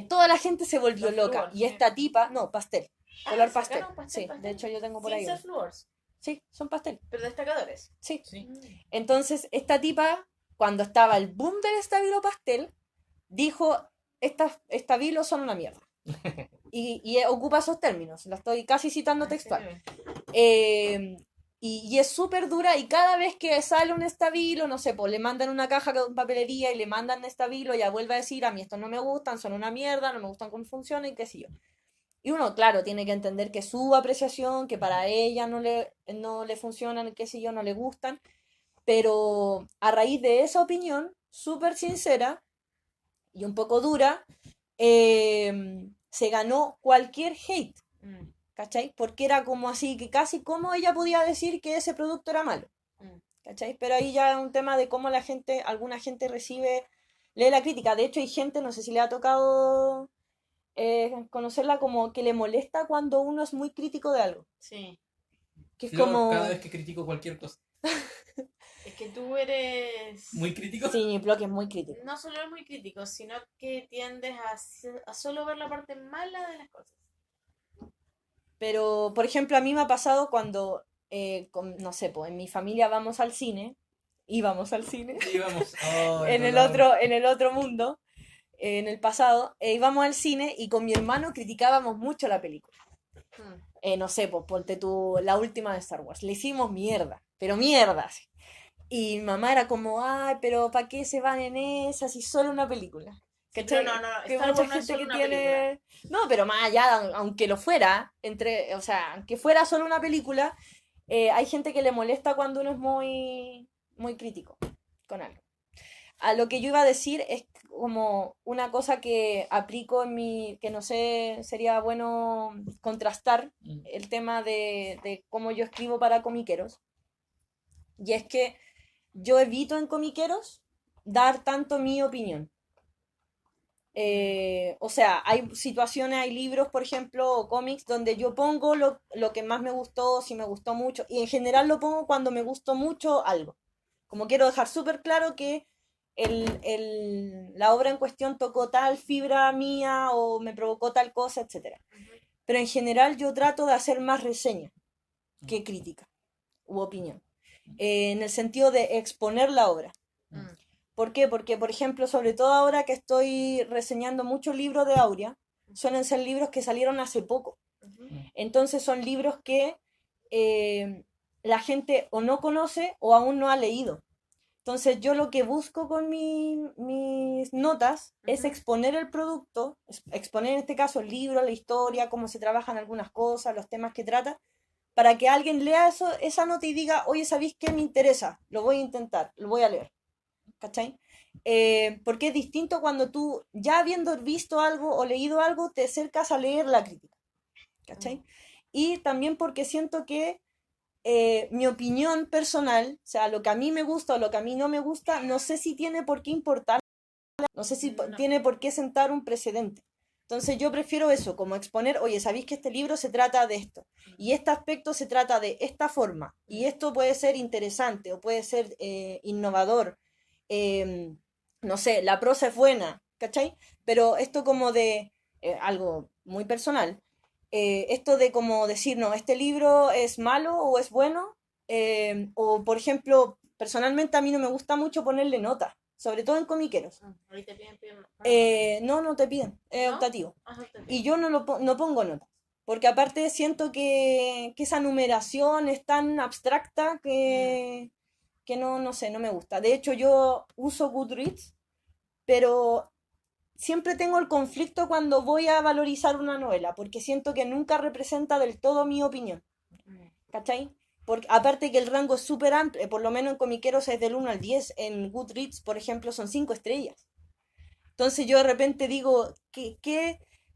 toda la gente se volvió Los loca. Fluors, Y sí. esta tipa, no, pastel, color pastel. Sacaron pastel, Sí, de pastel. hecho yo tengo por Sin ahí ser uno. Fluors, Sí, son pastel. pero destacadores. Sí. Sí. Entonces, esta tipa, cuando estaba el boom del Stabilo Pastel, dijo, estas estabilos son una mierda. Y ocupa esos términos, la estoy casi citando textual. Eh, y es súper dura y cada vez que sale un estabilo, no sé, pues le mandan una caja con papelería y le mandan estabilo, ella vuelve a decir, a mí estos no me gustan, son una mierda, no me gustan cómo funcionan y qué sé yo. Y uno, claro, tiene que entender que su apreciación, que para ella no le funcionan, qué sé yo, no le gustan, pero a raíz de esa opinión, súper sincera y un poco dura, se ganó cualquier hate, Mm, ¿cachai? Porque era como así, que casi como ella podía decir que ese producto era malo, mm. ¿cachai? Pero ahí ya es un tema de cómo la gente, alguna gente recibe, lee la crítica. De hecho, hay gente, no sé si le ha tocado conocerla, como que le molesta cuando uno es muy crítico de algo. Sí. Que es Flor, cada como... vez que critico cualquier cosa. Es que tú eres. ¿Muy crítico? Sí, mi blog es muy crítico. No solo eres muy crítico, sino que tiendes a solo ver la parte mala de las cosas. Pero, por ejemplo, a mí me ha pasado cuando, no sé, pues en mi familia vamos al cine, íbamos al cine, Sí, vamos. Oh, el dolor. en el otro mundo, en el pasado, íbamos al cine y con mi hermano criticábamos mucho la película. Mm. No sé, pues ponte tú la última de Star Wars. Le hicimos mierda, pero mierda. Así. Y mi mamá era como, ay, pero ¿para qué se van en esa si solo una película? Sí, pero ¿Cachai? no, Que Star mucha Wars no es gente solo que una película. tiene... No, pero más allá, aunque lo fuera, o sea, aunque fuera solo una película, hay gente que le molesta cuando uno es muy crítico con algo. A lo que yo iba a decir es como una cosa que aplico en mi, que no sé, sería bueno contrastar Mm. el tema de cómo yo escribo para comiqueros. Y es que yo evito en comiqueros dar tanto mi opinión. O sea, hay situaciones, hay libros, por ejemplo, o cómics donde yo pongo lo que más me gustó, si me gustó mucho, y en general lo pongo cuando me gustó mucho algo. Como quiero dejar súper claro que la obra en cuestión tocó tal fibra mía o me provocó tal cosa, etcétera. Pero en general yo trato de hacer más reseña que crítica u opinión, en el sentido de exponer la obra. Mm. ¿Por qué? Porque, por ejemplo, sobre todo ahora que estoy reseñando muchos libros de Aurea, suelen ser libros que salieron hace poco. Ujú. Entonces son libros que eh, la gente o no conoce o aún no ha leído. Entonces yo lo que busco con mis notas es Ujú. exponer el producto, exponer en este caso el libro, la historia, cómo se trabajan algunas cosas, los temas que trata, para que alguien lea eso, esa nota y diga, oye, ¿sabéis qué me interesa? Lo voy a intentar, lo voy a leer. ¿Cachai? Porque es distinto cuando tú, ya habiendo visto algo o leído algo, te acercas a leer la crítica. ¿Cachai? Y también porque siento que mi opinión personal, o sea, lo que a mí me gusta o lo que a mí no me gusta, no sé si tiene por qué importar, no sé si No. tiene por qué sentar un precedente. Entonces yo prefiero eso, como exponer, oye, sabéis que este libro se trata de esto, y este aspecto se trata de esta forma, y esto puede ser interesante o puede ser innovador. Eh, no sé, la prosa es buena, ¿cachai? Pero esto como de algo muy personal, esto de como decir, no, este libro es malo o es bueno, o por ejemplo, personalmente a mí no me gusta mucho ponerle notas, sobre todo en comiqueros. Ahorita piden No te piden, es ¿no? optativo. Ajá, te Y piden. yo no pongo notas, porque aparte siento que esa numeración es tan abstracta no sé, no me gusta. De hecho, yo uso Goodreads, pero siempre tengo el conflicto cuando voy a valorizar una novela, porque siento que nunca representa del todo mi opinión. ¿Cachai? Porque, aparte que el rango es súper amplio, por lo menos en Comiqueros es del 1 al 10, en Goodreads, por ejemplo, son 5 estrellas. Entonces yo de repente digo,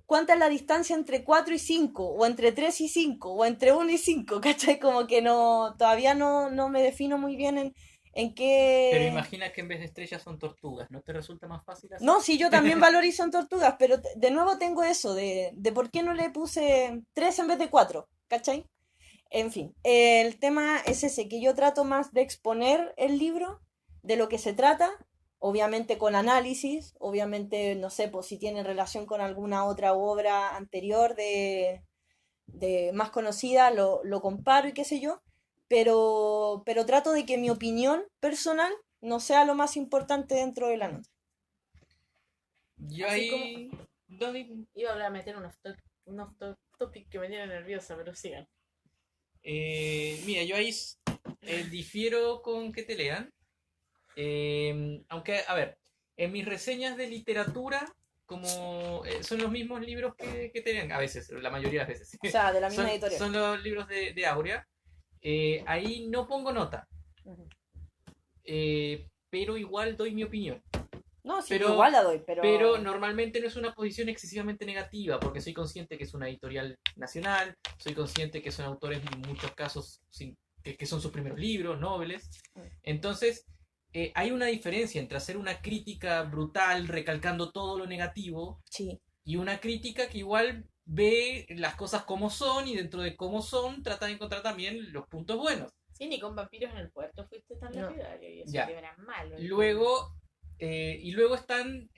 ¿cuánta es la distancia entre 4 y 5? O entre 3 y 5, o entre 1 y 5, ¿cachai? Como que no, todavía no me defino muy bien en Pero qué... imagina que en vez de estrellas son tortugas, ¿no te resulta más fácil así? No, sí, yo también valorizo en tortugas, pero de nuevo tengo eso, de por qué no le puse 3 en vez de 4, ¿cachai? En fin, el tema es ese, que yo trato más de exponer el libro, de lo que se trata, obviamente con análisis, obviamente, no sé, pues si tiene relación con alguna otra obra anterior de más conocida, lo comparo y qué sé yo, pero trato de que mi opinión personal no sea lo más importante dentro de la nota. Yo Así como ahí... no, iba a hablar a meter un off topic que me tiene nerviosa, pero sigan. Mira, yo ahí difiero con que te lean. Aunque, a ver, en mis reseñas de literatura, como son los mismos libros que te lean, a veces, la mayoría de las veces. O sea, de la misma Son, editorial. son los libros de Aurea. Ahí no pongo nota, Ujú. pero igual doy mi opinión. No, sí, yo Pero, igual la doy, pero normalmente no es una posición excesivamente negativa, porque soy consciente que es una editorial nacional, soy consciente que son autores en muchos casos que son sus primeros libros, noveles. Entonces, hay una diferencia entre hacer una crítica brutal, recalcando todo lo negativo, Sí. y una crítica que igual ve las cosas como son y dentro de cómo son trata de encontrar también los puntos buenos. Sí, ni con vampiros en el puerto fuiste tan No. lapidario y eso Ya. que era malo. Luego, y luego están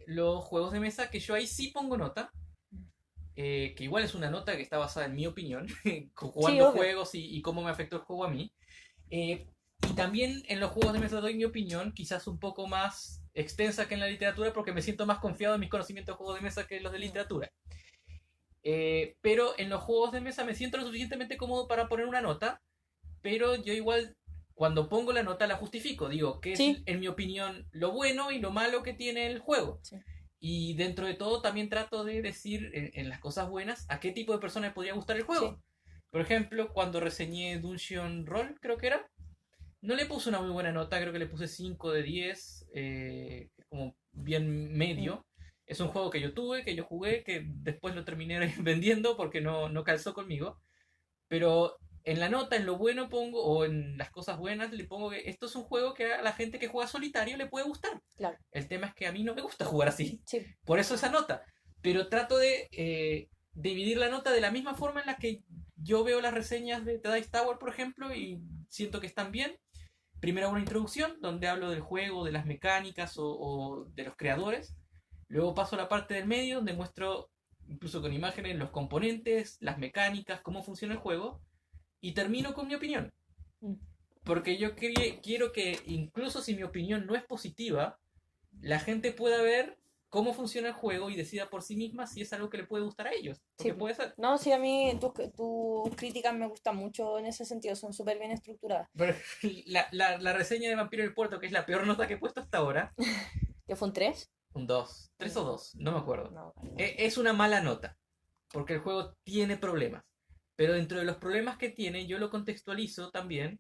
los juegos de mesa que yo ahí sí pongo nota. Que igual es una nota que está basada en mi opinión, jugando obvio. juegos y cómo me afectó el juego a mí. Y también en los juegos de mesa doy mi opinión, quizás un poco más extensa que en la literatura, porque me siento más confiado en mis conocimientos de juegos de mesa que en los de literatura. Pero en los juegos de mesa me siento lo suficientemente cómodo para poner una nota, pero yo igual cuando pongo la nota la justifico, digo que Sí. es en mi opinión lo bueno y lo malo que tiene el juego. Sí. Y dentro de todo también trato de decir en las cosas buenas a qué tipo de persona le podría gustar el juego. Sí. Por ejemplo, cuando reseñé Dungeon Roll, creo que era, no le puse una muy buena nota, creo que le puse 5 de 10, como bien medio. Es un juego que yo tuve, que yo jugué, que después lo terminé vendiendo porque no calzó conmigo. Pero en la nota, en lo bueno pongo, o en las cosas buenas, le pongo que esto es un juego que a la gente que juega solitario le puede gustar. Claro. El tema es que a mí no me gusta jugar así. Sí. Por eso esa nota. Pero trato de dividir la nota de la misma forma en la que yo veo las reseñas de The Dice Tower, por ejemplo, y siento que están bien. Primero una introducción donde hablo del juego, de las mecánicas o de los creadores. Luego paso a la parte del medio donde muestro, incluso con imágenes, los componentes, las mecánicas, cómo funciona el juego. Y termino con mi opinión. Porque yo quiero que, incluso si mi opinión no es positiva, la gente pueda ver cómo funciona el juego y decida por sí misma si es algo que le puede gustar a ellos. Porque Sí. puede ser. No, sí, a mí tus críticas me gustan mucho en ese sentido, son súper bien estructuradas. Pero la reseña de Vampiro del Puerto, que es la peor nota que he puesto hasta ahora, ¿Que fue un 3? un 2, 3 o 2, no me acuerdo. No. Es una mala nota, porque el juego tiene problemas. Pero dentro de los problemas que tiene, yo lo contextualizo también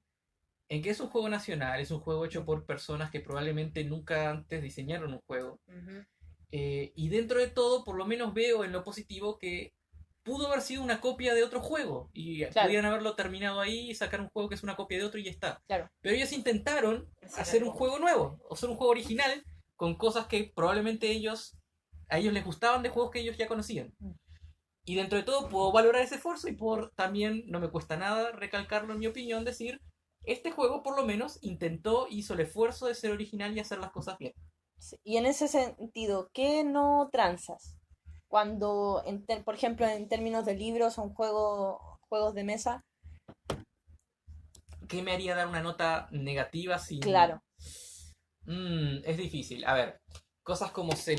en que es un juego nacional, es un juego hecho por personas que probablemente nunca antes diseñaron un juego. Y dentro de todo, por lo menos veo en lo positivo que pudo haber sido una copia de otro juego. Y Claro. pudieran haberlo terminado ahí y sacar un juego que es una copia de otro y ya está. Claro. Pero ellos intentaron hacer un juego nuevo, o hacer un juego original con cosas que probablemente a ellos les gustaban de juegos que ellos ya conocían. Y dentro de todo puedo valorar ese esfuerzo y también, no me cuesta nada recalcarlo en mi opinión, decir, este juego por lo menos hizo el esfuerzo de ser original y hacer las cosas bien. Sí. Y en ese sentido, ¿qué no transas? Cuando, por ejemplo, en términos de libros o juegos de mesa. ¿Qué me haría dar una nota negativa sin...? Claro. Es difícil. A ver, cosas como si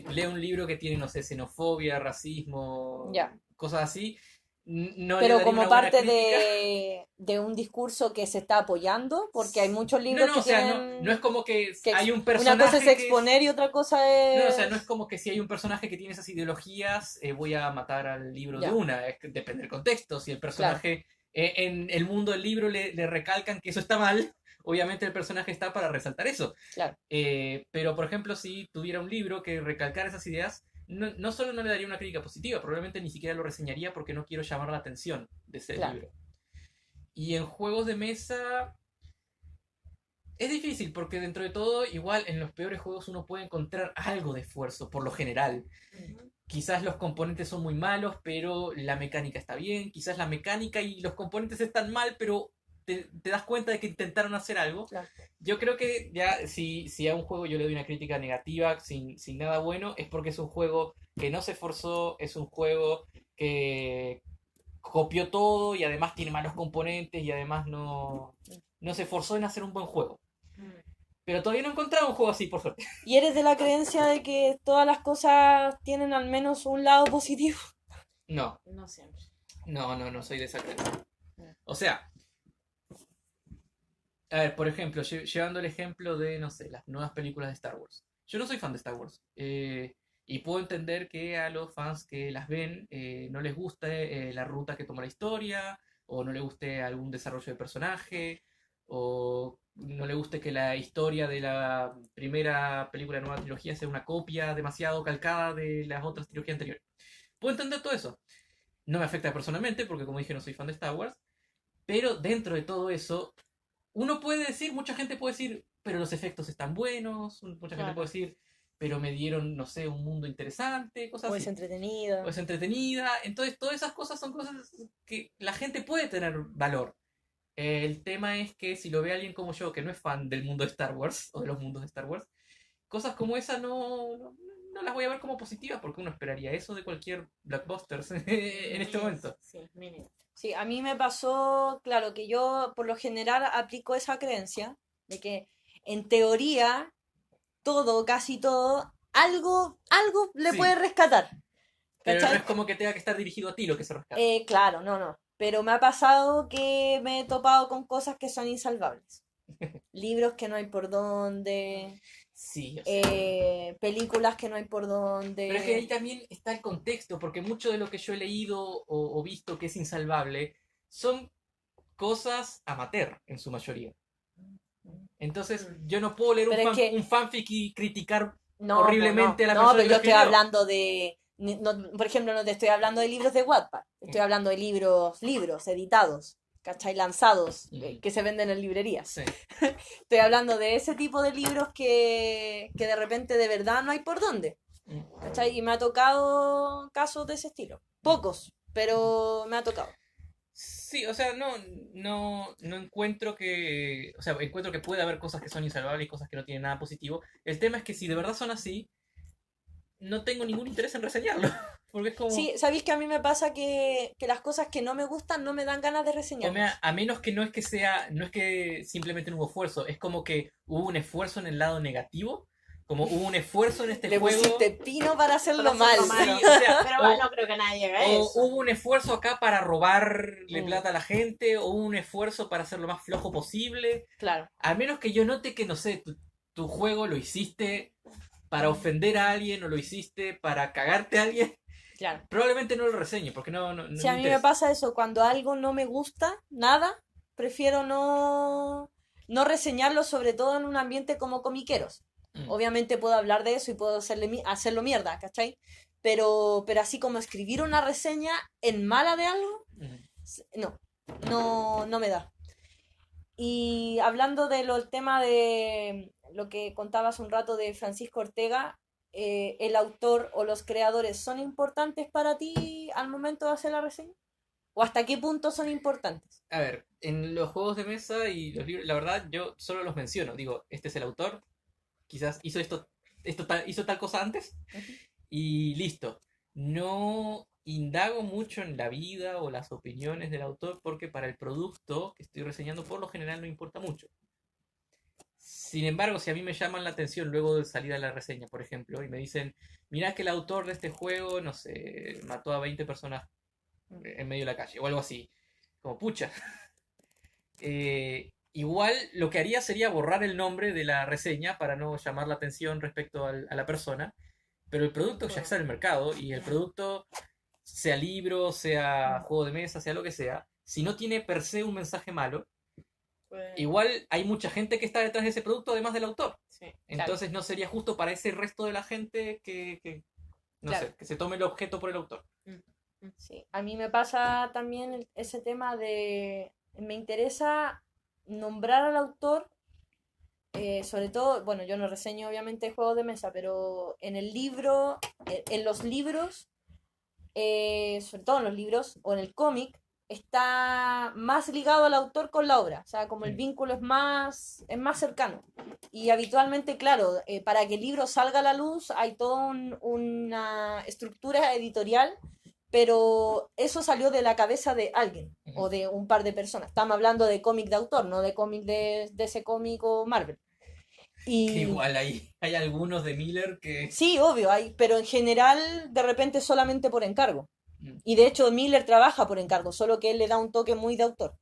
leo un libro que tiene, no sé, xenofobia, racismo, Ya. cosas así, no le Pero daría como una buena parte crítica. de un discurso que se está apoyando, porque hay muchos libros No, que o sea, no es tienen como que que hay un una cosa es personaje que es... exponer y otra cosa No, o sea, no es es... como que si hay un personaje que tiene esas ideologías, voy a matar al libro de Ya, una. Es que depende del contexto. Si el claro, personaje en el mundo del libro le recalcan que eso está mal, obviamente el personaje está para resaltar eso. claro, Pero, por ejemplo, si tuviera un libro que recalcara esas ideas, no solo no le daría una crítica positiva, probablemente ni siquiera lo reseñaría porque no quiero llamar la atención de ese claro. libro. Y en juegos de mesa es difícil porque dentro de todo, igual en los peores juegos uno puede encontrar algo de esfuerzo, por lo general. Quizás los componentes son muy malos, pero la mecánica está bien. Quizás la mecánica y los componentes están mal, pero te das cuenta de que intentaron hacer algo. Claro. Yo creo que ya si a un juego yo le doy una crítica negativa sin nada bueno, es porque es un juego que no se esforzó, es un juego que copió todo y además tiene malos componentes y además no se esforzó en hacer un buen juego. Pero todavía no he encontrado un juego así, por suerte. ¿Y eres de la creencia de que todas las cosas tienen al menos un lado positivo? No, No siempre. no soy de esa creencia. O sea, a ver, por ejemplo, llevando el ejemplo de, no sé, las nuevas películas de Star Wars. Yo no soy fan de Star Wars. Y puedo entender que a los fans que las ven no les guste la ruta que toma la historia, o no les guste algún desarrollo de personaje, o no le guste que la historia de la primera película de nueva trilogía sea una copia demasiado calcada de las otras trilogías anteriores. Puedo entender todo eso. No me afecta personalmente, porque como dije, no soy fan de Star Wars. Pero dentro de todo eso, uno puede decir, mucha gente puede decir, pero los efectos están buenos, mucha gente Claro. puede decir, pero me dieron, no sé, un mundo interesante, cosas ¿O es así. entretenido? O es entretenida. Entonces, todas esas cosas son cosas que la gente puede tener valor. El tema es que si lo ve alguien como yo, que no es fan del mundo de Star Wars, o de los mundos de Star Wars, cosas como esa no las voy a ver como positivas, porque uno esperaría eso de cualquier blockbuster en este momento. Sí, mínimo. Sí, a mí me pasó, claro, que yo por lo general aplico esa creencia de que en teoría todo, casi todo, algo le Sí, puede rescatar. pero no ¿Cachai? es como que tenga que estar dirigido a ti lo que se rescata. Claro, no, no. Pero me ha pasado que me he topado con cosas que son insalvables. Libros que no hay por dónde, Sí, o sea. películas que no hay por Pero es que ahí dónde. también está el contexto, porque mucho de lo que yo he leído o visto que es insalvable son cosas amateur en su mayoría. Entonces, yo no puedo leer Pero es que, un fanfic y criticar no, po, no, horriblemente a la no, persona pero que lo yo estoy escribió. hablando de, por ejemplo, no te estoy hablando de libros de Wattpad, estoy hablando de libros editados, ¿cachai? Lanzados, que se venden en librerías. Sí. Estoy hablando de ese tipo de libros que de repente de verdad no hay por dónde, ¿cachai? Y me ha tocado casos de ese estilo. Pocos, pero me ha tocado. Sí, o sea, no encuentro que. O sea, encuentro que puede haber cosas que son insalvables y cosas que no tienen nada positivo. El tema es que si de verdad son así, no tengo ningún interés en reseñarlo. Porque es como. Sí, sabéis que a mí me pasa que las cosas que no me gustan no me dan ganas de O reseñarlas. a menos que no es que sea, no es que simplemente no hubo esfuerzo, es como que hubo un esfuerzo en el lado negativo, como hubo un esfuerzo en este Le juego. pusiste pino para hacerlo Para mal. hacerlo malo. Sí, o sea, Pero o- bueno, no creo que nadie haga o eso. hubo un esfuerzo acá para robarle Mm. plata a la gente, o hubo un esfuerzo para hacer lo más flojo posible. Claro, A menos que yo note que, no sé, tu juego lo hiciste para ofender a alguien o lo hiciste para cagarte a alguien, claro. probablemente no lo reseñe, porque no Si a me mí me interesa. pasa eso, cuando algo no me gusta, nada, prefiero no reseñarlo, sobre todo en un ambiente como comiqueros. Mm. Obviamente puedo hablar de eso y puedo hacerlo mierda, ¿cachai? Pero así como escribir una reseña en mala de algo, no, no me da. Y hablando del tema de lo que contabas un rato de Francisco Ortega, ¿el autor o los creadores son importantes para ti al momento de hacer la reseña? ¿O hasta qué punto son importantes? A ver, en los juegos de mesa y los libros, la verdad, yo solo los menciono. Digo, este es el autor, quizás hizo tal cosa antes, y listo. No indago mucho en la vida o las opiniones del autor porque para el producto que estoy reseñando por lo general no importa mucho. Sin embargo, si a mí me llaman la atención luego de salir a la reseña, por ejemplo, y me dicen, mirá que el autor de este juego, no sé, mató a 20 personas en medio de la calle o algo así. Como pucha. Igual lo que haría sería borrar el nombre de la reseña para no llamar la atención respecto a la persona, pero el producto ya está en el mercado y el producto, sea libro, sea juego de mesa, sea lo que sea, si no tiene per se un mensaje malo, Pues, igual hay mucha gente que está detrás de ese producto además del autor. sí, Entonces no sería justo para ese resto de la gente que no Claro. sé, que se tome el objeto por el autor. Sí, a mí me pasa también ese tema me interesa nombrar al autor, sobre todo, bueno, yo no reseño obviamente juegos de mesa, pero en el libro, en los libros, sobre todo en los libros o en el cómic, está más ligado al autor con la obra, o sea, como el vínculo es más cercano. Y habitualmente, claro, para que el libro salga a la luz hay toda una estructura editorial, pero eso salió de la cabeza de alguien o de un par de personas. Estamos hablando de cómic de autor, no de cómic de ese cómic o Marvel. Y Igual hay algunos de Miller que... sí, obvio, hay, pero en general de repente solamente por encargo. Mm. Y de hecho Miller trabaja por encargo, solo que él le da un toque muy de autor.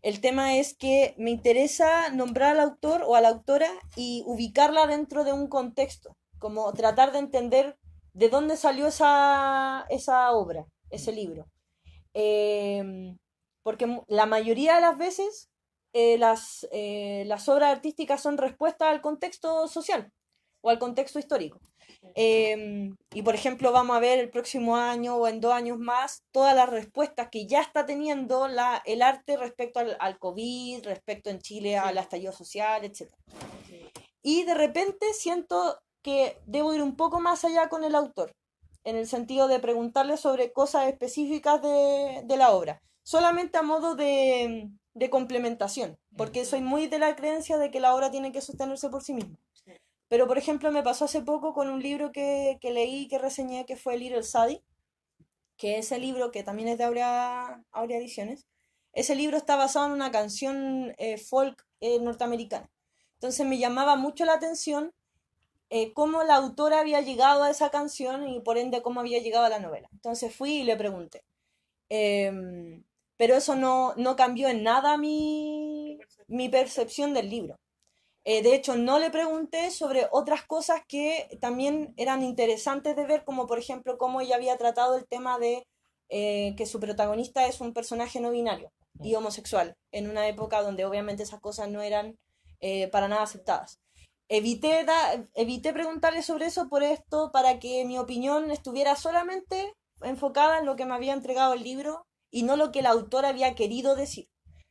El tema es que me interesa nombrar al autor o a la autora y ubicarla dentro de un contexto, como tratar de entender de dónde salió esa obra, ese libro. Porque la mayoría de las veces las obras artísticas son respuestas al contexto social o al contexto histórico. Y por ejemplo, vamos a ver el próximo año o en 2 años más todas las respuestas que ya está teniendo el arte respecto al COVID, respecto en Chile al estallido social, etc. Y de repente siento que debo ir un poco más allá con el autor, en el sentido de preguntarle sobre cosas específicas de la obra, solamente a modo de complementación, porque soy muy de la creencia de que la obra tiene que sostenerse por sí misma. Pero, por ejemplo, me pasó hace poco con un libro que leí y que reseñé, que fue Little Sadie, que ese libro, que también es de Aurea Ediciones, ese libro está basado en una canción folk norteamericana. Entonces me llamaba mucho la atención cómo la autora había llegado a esa canción y por ende cómo había llegado a la novela. Entonces fui y le pregunté. Pero eso no cambió en nada mi percepción del libro. De hecho, no le pregunté sobre otras cosas que también eran interesantes de ver, como por ejemplo cómo ella había tratado el tema de que su protagonista es un personaje no binario y homosexual, en una época donde obviamente esas cosas no eran para nada aceptadas. Evité preguntarle sobre eso por esto, para que mi opinión estuviera solamente enfocada en lo que me había entregado el libro y no lo que el autor había querido decir.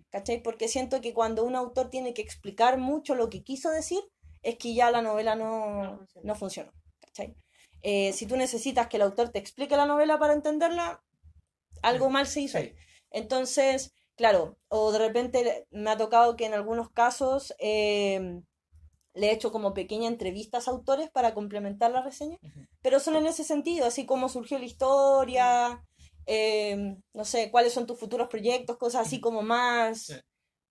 ¿Cachai? Porque siento que cuando un autor tiene que explicar mucho lo que quiso decir, es que ya la novela no funcionó. ¿Cachai? Si tú necesitas que el autor te explique la novela para entenderla, algo mal se hizo ahí. Entonces, claro, o de repente me ha tocado que en algunos casos le he hecho como pequeñas entrevistas a autores para complementar la reseña, pero son en ese sentido, así como surgió la historia, no sé, cuáles son tus futuros proyectos, cosas así como más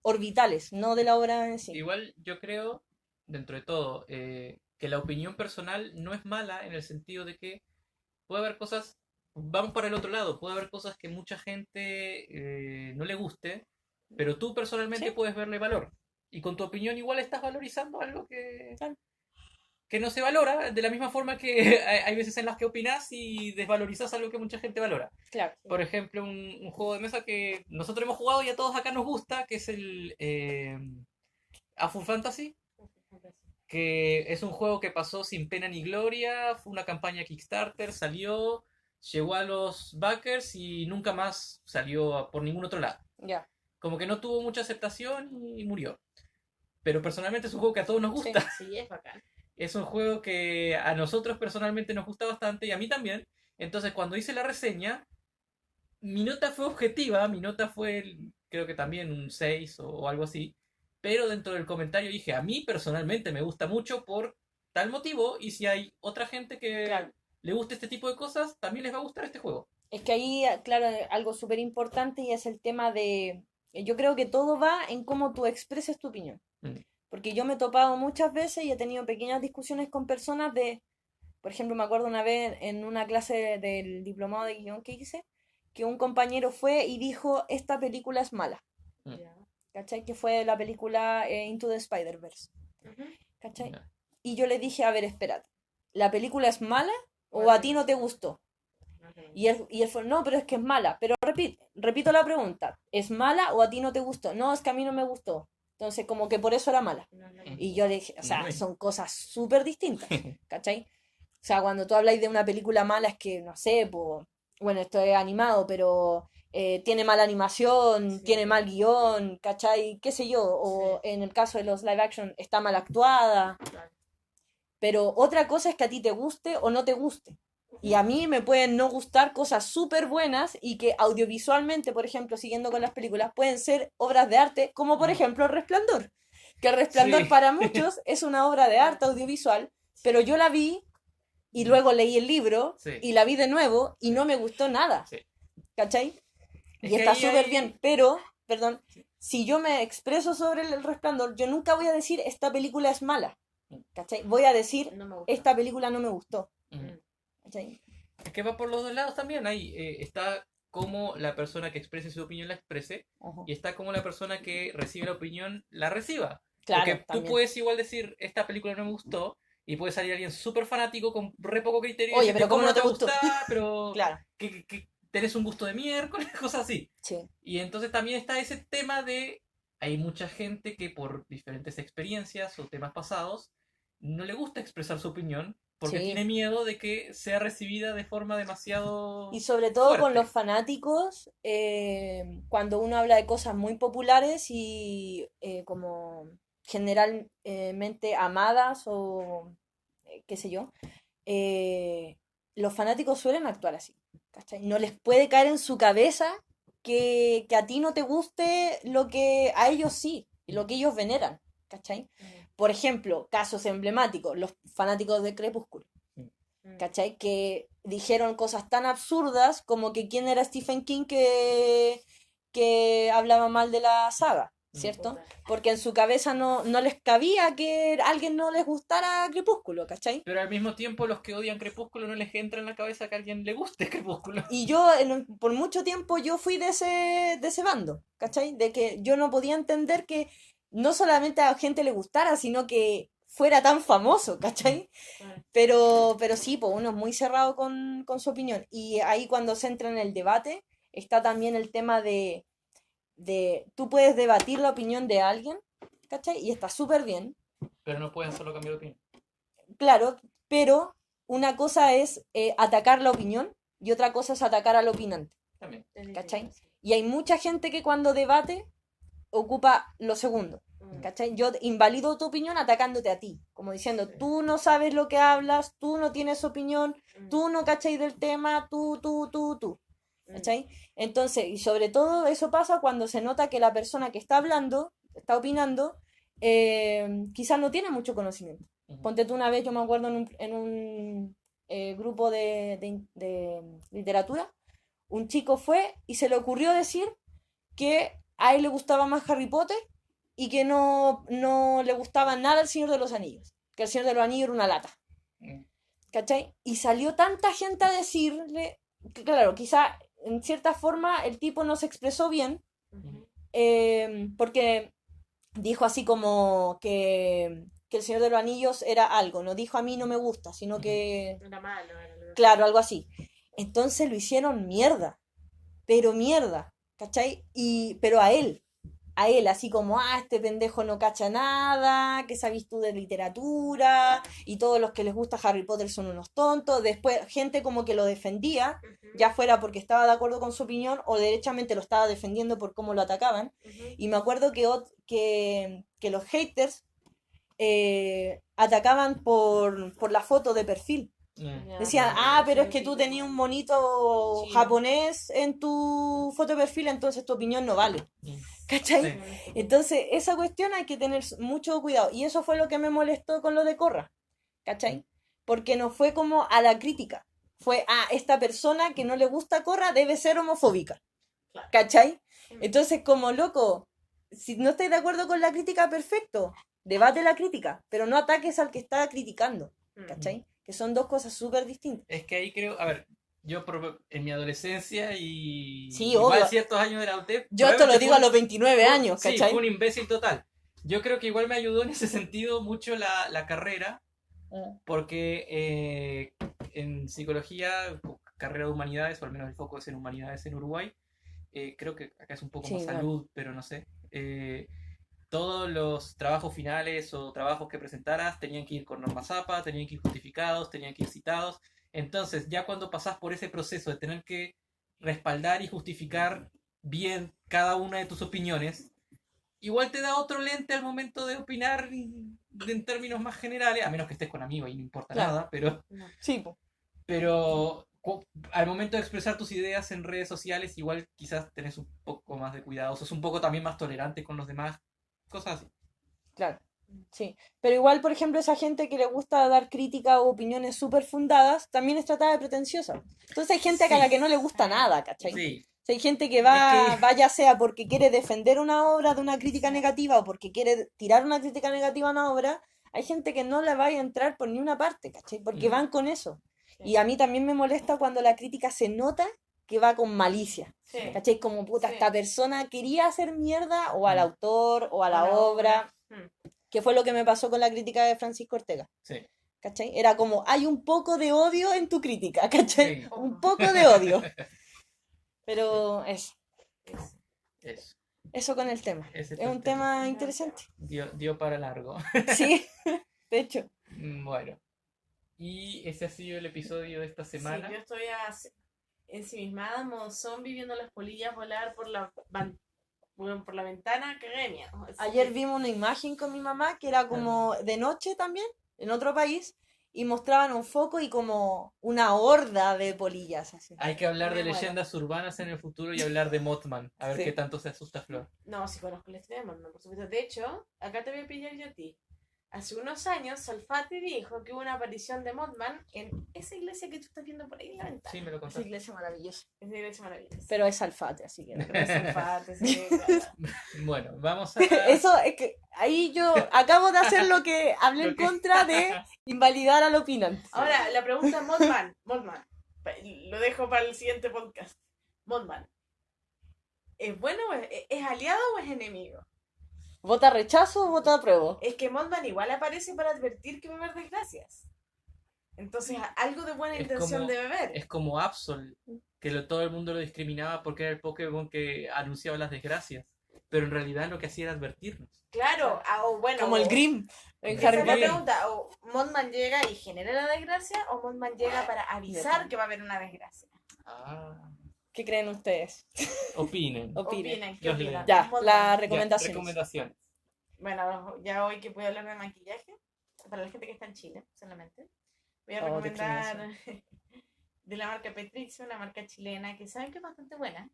orbitales, no de la obra en sí. Igual yo creo, dentro de todo, que la opinión personal no es mala en el sentido de que puede haber cosas, vamos para el otro lado, puede haber cosas que mucha gente no le guste, pero tú personalmente ¿Sí? puedes verle valor. Y con tu opinión igual estás valorizando algo que, Claro. que no se valora, de la misma forma que hay veces en las que opinas y desvalorizas algo que mucha gente valora. Claro. Por ejemplo, un juego de mesa que nosotros hemos jugado y a todos acá nos gusta, que es el A Full Fantasy, que es un juego que pasó sin pena ni gloria, fue una campaña Kickstarter, salió, llegó a los backers y nunca más salió por ningún otro lado. Ya. Como que no tuvo mucha aceptación y murió. Pero personalmente es un juego que a todos nos gusta. Sí, es bacán. Es un juego que a nosotros personalmente nos gusta bastante y a mí también. Entonces cuando hice la reseña, mi nota fue objetiva, mi nota fue creo que también un 6 o algo así. Pero dentro del comentario dije, a mí personalmente me gusta mucho por tal motivo y si hay otra gente que Claro. le guste este tipo de cosas, también les va a gustar este juego. Es que ahí, claro, algo súper importante y es el tema de, yo creo que todo va en cómo tú expreses tu opinión. Mm. Porque yo me he topado muchas veces y he tenido pequeñas discusiones con personas por ejemplo, me acuerdo una vez en una clase del diplomado de guión que hice, que un compañero fue y dijo, esta película es mala, Ya. ¿cachai? Que fue la película Into the Spider-Verse, Ujú. ¿cachai? Ya. Y yo le dije, a ver, espérate, ¿la película es mala o Bueno, a ti no te gustó? Y él fue, no, pero es que es mala. Pero repito la pregunta, ¿es mala o a ti no te gustó? No, es que a mí no me gustó. Entonces, como que por eso era mala. Y yo le dije, o sea, Uy. son cosas súper distintas, ¿cachai? O sea, cuando tú habláis de una película mala es que, no sé, pues, bueno, esto es animado, pero tiene mala animación, Sí. tiene mal guión, ¿cachai? ¿Qué sé yo? O Sí. en el caso de los live action, está mal actuada. Claro. Pero otra cosa es que a ti te guste o no te guste. Y a mí me pueden no gustar cosas súper buenas y que audiovisualmente, por ejemplo, siguiendo con las películas, pueden ser obras de arte, como por ejemplo El Resplandor. Que El Resplandor Sí. para muchos es una obra de arte audiovisual, pero yo la vi y luego leí el libro Sí. y la vi de nuevo y Sí. no me gustó nada. Sí. ¿Cachai? Es Y que está ahí súper hay- bien, pero, perdón, si yo me expreso sobre El Resplandor, yo nunca voy a decir esta película es mala. ¿Cachai? Voy a decir No me gusta. esta película no me gustó. Mm. ¿Cachai? Es que va por los dos lados también. Ahí está como la persona que exprese su opinión la exprese Ojo. y está como la persona que recibe la opinión la reciba. Claro, Porque tú también. puedes igual decir, esta película no me gustó, y puede salir alguien súper fanático con re poco criterio y Oye, decirte, pero ¿cómo no te gustó? pero Claro, que tenés un gusto de miércoles, cosas así. sí. Y entonces también está ese tema de, hay mucha gente que por diferentes experiencias o temas pasados, no le gusta expresar su opinión porque Sí. tiene miedo de que sea recibida de forma demasiado Y sobre todo con fuerte. los fanáticos, cuando uno habla de cosas muy populares y como generalmente amadas o qué sé yo, los fanáticos suelen actuar así, ¿cachai? No les puede caer en su cabeza que a ti no te guste lo que a ellos sí, y lo que ellos veneran, ¿cachai? Por ejemplo, casos emblemáticos, los fanáticos de Crepúsculo. ¿Cachai? Que dijeron cosas tan absurdas como que quién era Stephen King que hablaba mal de la saga, ¿cierto? Porque en su cabeza no les cabía que a alguien no les gustara Crepúsculo, ¿cachai? Pero al mismo tiempo los que odian Crepúsculo no les entra en la cabeza que a alguien le guste Crepúsculo. Y yo, por mucho tiempo, yo fui de ese bando, ¿cachai? De que yo no podía entender que no solamente a la gente le gustara, sino que fuera tan famoso, ¿cachai? Pero sí, pues uno es muy cerrado con su opinión. Y ahí cuando se entra en el debate, está también el tema de tú puedes debatir la opinión de alguien, ¿cachai? Y está súper bien, Pero no pueden solo cambiar de opinión. claro, pero una cosa es atacar la opinión y otra cosa es atacar al opinante, También. ¿cachai? Y hay mucha gente que cuando debate ocupa lo segundo. ¿Cachai? Yo invalido tu opinión atacándote a ti, como diciendo, tú no sabes lo que hablas, tú no tienes opinión, tú no cachai del tema, tú. ¿Cachai? Entonces, y sobre todo eso pasa cuando se nota que la persona que está hablando, está opinando, quizás no tiene mucho conocimiento. Ujú. Ponte tú una vez, yo me acuerdo en un grupo de literatura, un chico fue y se le ocurrió decir que a él le gustaba más Harry Potter y que no le gustaba nada El Señor de los Anillos, que El Señor de los Anillos era una lata, Mm. ¿cachai? Y salió tanta gente a decirle, que, claro, quizá en cierta forma el tipo no se expresó bien, porque dijo así como que El Señor de los Anillos era algo, no dijo a mí no me gusta, sino que, Era malo, era algo así. claro, algo así. Entonces lo hicieron mierda, pero mierda, ¿cachai? Pero a él, así como, este pendejo no cacha nada, que sabes tú de literatura, y todos los que les gusta Harry Potter son unos tontos. Después, gente como que lo defendía, ya fuera porque estaba de acuerdo con su opinión o derechamente lo estaba defendiendo por cómo lo atacaban. Y me acuerdo que los haters atacaban por la foto de perfil. Mm. Decían, pero es que tú tenías un monito Sí. japonés en tu foto de perfil, entonces tu opinión no vale. Mm. ¿Cachai? Sí. Entonces, esa cuestión hay que tener mucho cuidado. Y eso fue lo que me molestó con lo de Corra. ¿Cachai? Porque no fue como a la crítica. Fue, esta persona que no le gusta Corra debe ser homofóbica. Claro. ¿Cachai? Entonces, como loco, si no estás de acuerdo con la crítica, perfecto. Debate la crítica, pero no ataques al que está criticando. ¿Cachai? Que son dos cosas súper distintas. Es que ahí creo, a ver, en mi adolescencia y Sí, igual obvio. ciertos años de la UTEP, Yo esto lo probablemente digo a los 29 años, sí, ¿cachai? fue un imbécil total. Yo creo que igual me ayudó en ese sentido mucho la carrera, porque en psicología, carrera de humanidades, o al menos el foco es en humanidades en Uruguay, creo que acá es un poco Sí, más igual. salud, pero no sé. Todos los trabajos finales o trabajos que presentaras tenían que ir con normas APA, tenían que ir justificados, tenían que ir citados. Entonces, ya cuando pasás por ese proceso de tener que respaldar y justificar bien cada una de tus opiniones, igual te da otro lente al momento de opinar en términos más generales, a menos que estés con amigos y no importa Claro. nada, pero, No. Sí, po. pero al momento de expresar tus ideas en redes sociales, igual quizás tenés un poco más de cuidado, sos un poco también más tolerante con los demás, cosas así. Claro. Sí. Pero igual, por ejemplo, esa gente que le gusta dar crítica o opiniones súper fundadas, también es tratada de pretenciosa. Entonces hay gente a la que no le gusta nada, ¿cachai? Sí, O sea, hay gente que Es que- va ya sea porque quiere defender una obra de una crítica negativa o porque quiere tirar una crítica negativa a una obra, hay gente que no la va a entrar por ni una parte, ¿cachai? Porque van con eso. Y a mí también me molesta cuando la crítica se nota que va con malicia, Sí. ¿cachai? Como puta, Sí. esta persona quería hacer mierda o al Mm. autor o a la obra, que fue lo que me pasó con la crítica de Francisco Ortega. sí, ¿Cachai? Era como, hay un poco de odio en tu crítica, ¿cachai? Sí. Un poco de odio. Pero eso. eso. Eso con el tema. Ese Es fue un el tema. tema interesante. Dio para largo. Sí, de hecho. Bueno, y ese ha sido el episodio de esta semana. Sí, yo estoy ensimismada, modo zombie, viendo las polillas volar por la ventana, cagué de miedo. Así Ayer que- vimos una imagen con mi mamá que era como de noche también, en otro país, y mostraban un foco y como una horda de polillas así. Hay que hablar Me de muero. leyendas urbanas en el futuro y hablar de Mothman. A ver Sí. qué tanto se asusta Flor. No, sí conozco el extremo, no, por supuesto. De hecho, acá te voy a pillar yo a ti. Hace unos años, Salfati dijo que hubo una aparición de Mothman en esa iglesia que tú estás viendo por ahí en la ventana. Sí, me lo Esa contaste. iglesia maravillosa. Esa iglesia maravillosa. Pero es Alfate, así que... Pero es Salfate, sí, claro. Bueno, vamos a. Eso es que ahí yo acabo de hacer lo que hablé Lo en que- contra de invalidar al opinante. Ahora, la pregunta Mothman. Lo dejo para el siguiente podcast. Mothman. ¿Es bueno o es aliado o es enemigo? ¿Vota rechazo o vota apruebo? Es que Mothman igual aparece para advertir que va a haber desgracias. Entonces, algo de buena Es intención como- debe haber. Es como Absol, que todo el mundo lo discriminaba porque era el Pokémon que anunciaba las desgracias. Pero en realidad lo que hacía era advertirnos. Claro, o bueno. Como el Grimm en Esa Harry es la Potter. pregunta. O Mothman llega y genera la desgracia, o Mothman llega para avisar que va a haber una desgracia. Ah, ¿Qué creen ustedes? opinen. Opinen. ¿Qué Los opinan? leo. Ya, Mothman. las Ya, recomendaciones. recomendaciones. Bueno, ya hoy que voy a hablar de maquillaje, para la gente que está en Chile solamente, voy a Oh, recomendar de la marca Petricio, una marca chilena que saben que es bastante buena,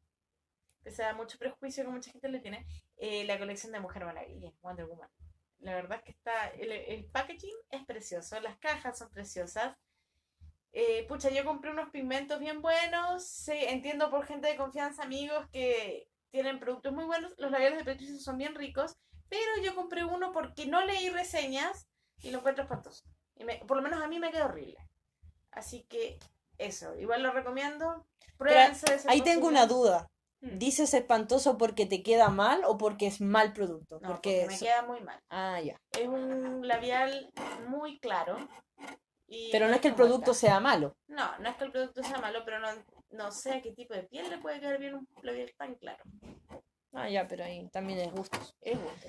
pese a mucho prejuicio que mucha gente le tiene, la colección de Mujer Maravilla, Wonder Woman. La verdad es que el packaging es precioso, las cajas son preciosas. Pucha, yo compré unos pigmentos bien buenos, sí, entiendo por gente de confianza, amigos que tienen productos muy buenos, los labiales de Petricio son bien ricos, pero yo compré uno porque no leí reseñas y lo encuentro espantoso. Por lo menos a mí me quedó horrible. Así que eso, igual lo recomiendo. Pruébense de ser Ahí tengo posible. una duda. Mm. ¿Dices espantoso porque te queda mal o porque es mal producto? No, porque me queda muy mal. Ah, ya. Es un labial muy claro. Pero no es que el producto sea malo. No, no es que el producto sea malo, pero no sé a qué tipo de piel le puede quedar bien un labial tan claro. Ah, ya, pero ahí también es gustos. Es gusto.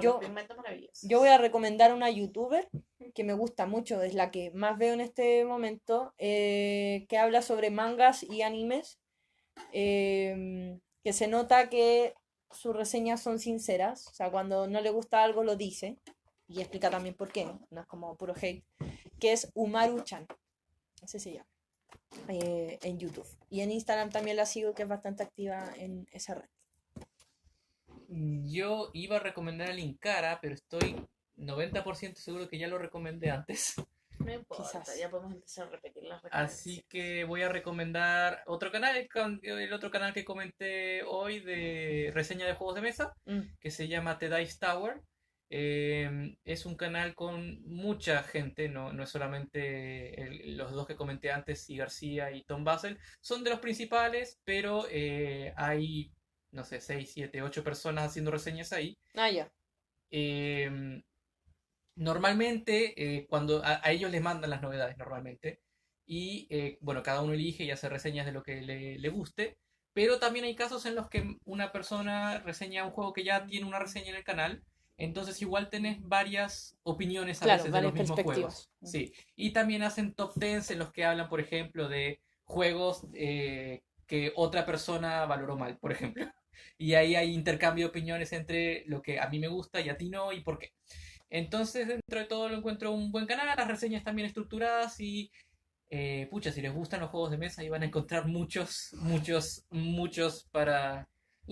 Yo, Pigmentos maravillosos. yo voy a recomendar una youtuber que me gusta mucho, es la que más veo en este momento, que habla sobre mangas y animes, que se nota que sus reseñas son sinceras, o sea, cuando no le gusta algo lo dice, y explica también por qué, no es como puro hate, que es Umaru-chan, así se llama, en YouTube. Y en Instagram también la sigo, que es bastante activa en esa red. Yo iba a recomendar el Incara, pero estoy 90% seguro que ya lo recomendé antes. No importa, Quizás. ya podemos empezar a repetir las Así recomendaciones. que voy a recomendar otro canal, el otro canal que comenté hoy de reseña de juegos de mesa, Mm. que se llama The Dice Tower. Es un canal con mucha gente, no es solamente los dos que comenté antes, y García y Tom Basel, son de los principales, pero hay, no sé, 6 7 8 personas haciendo reseñas ahí. Ah, ya. Eh, Normalmente, cuando a ellos les mandan las novedades, normalmente, y bueno, cada uno elige y hace reseñas de lo que le guste, pero también hay casos en los que una persona reseña un juego que ya tiene una reseña en el canal, entonces igual tenés varias opiniones a Claro, veces de los varias mismos perspectivas. juegos. Sí, y también hacen top 10 en los que hablan, por ejemplo, de juegos que otra persona valoró mal, por ejemplo. Y ahí hay intercambio de opiniones entre lo que a mí me gusta y a ti no, y por qué. Entonces, dentro de todo lo encuentro un buen canal, las reseñas también estructuradas y, pucha, si les gustan los juegos de mesa, ahí van a encontrar muchos Y para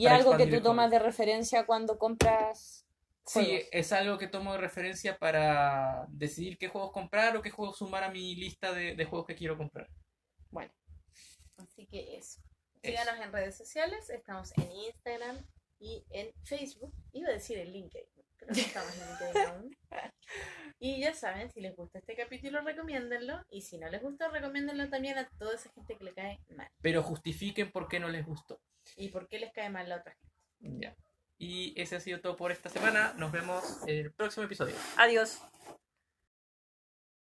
algo que expandir tú el hobby. tomas de referencia cuando compras Sí, juegos. es algo que tomo de referencia para decidir qué juegos comprar o qué juegos sumar a mi lista de juegos que quiero comprar. Bueno, Así que eso. Eso. Síganos en redes sociales. Estamos en Instagram y en Facebook. Iba a decir en LinkedIn, pero no estamos en LinkedIn aún. Y ya saben, si les gusta este capítulo, recomiéndenlo. Y si no les gusta, recomiéndenlo también a toda esa gente que le cae mal. Pero justifiquen por qué no les gustó. Y por qué les cae mal la otra gente. Ya. Y ese ha sido todo por esta semana. Nos vemos en el próximo episodio. adiós.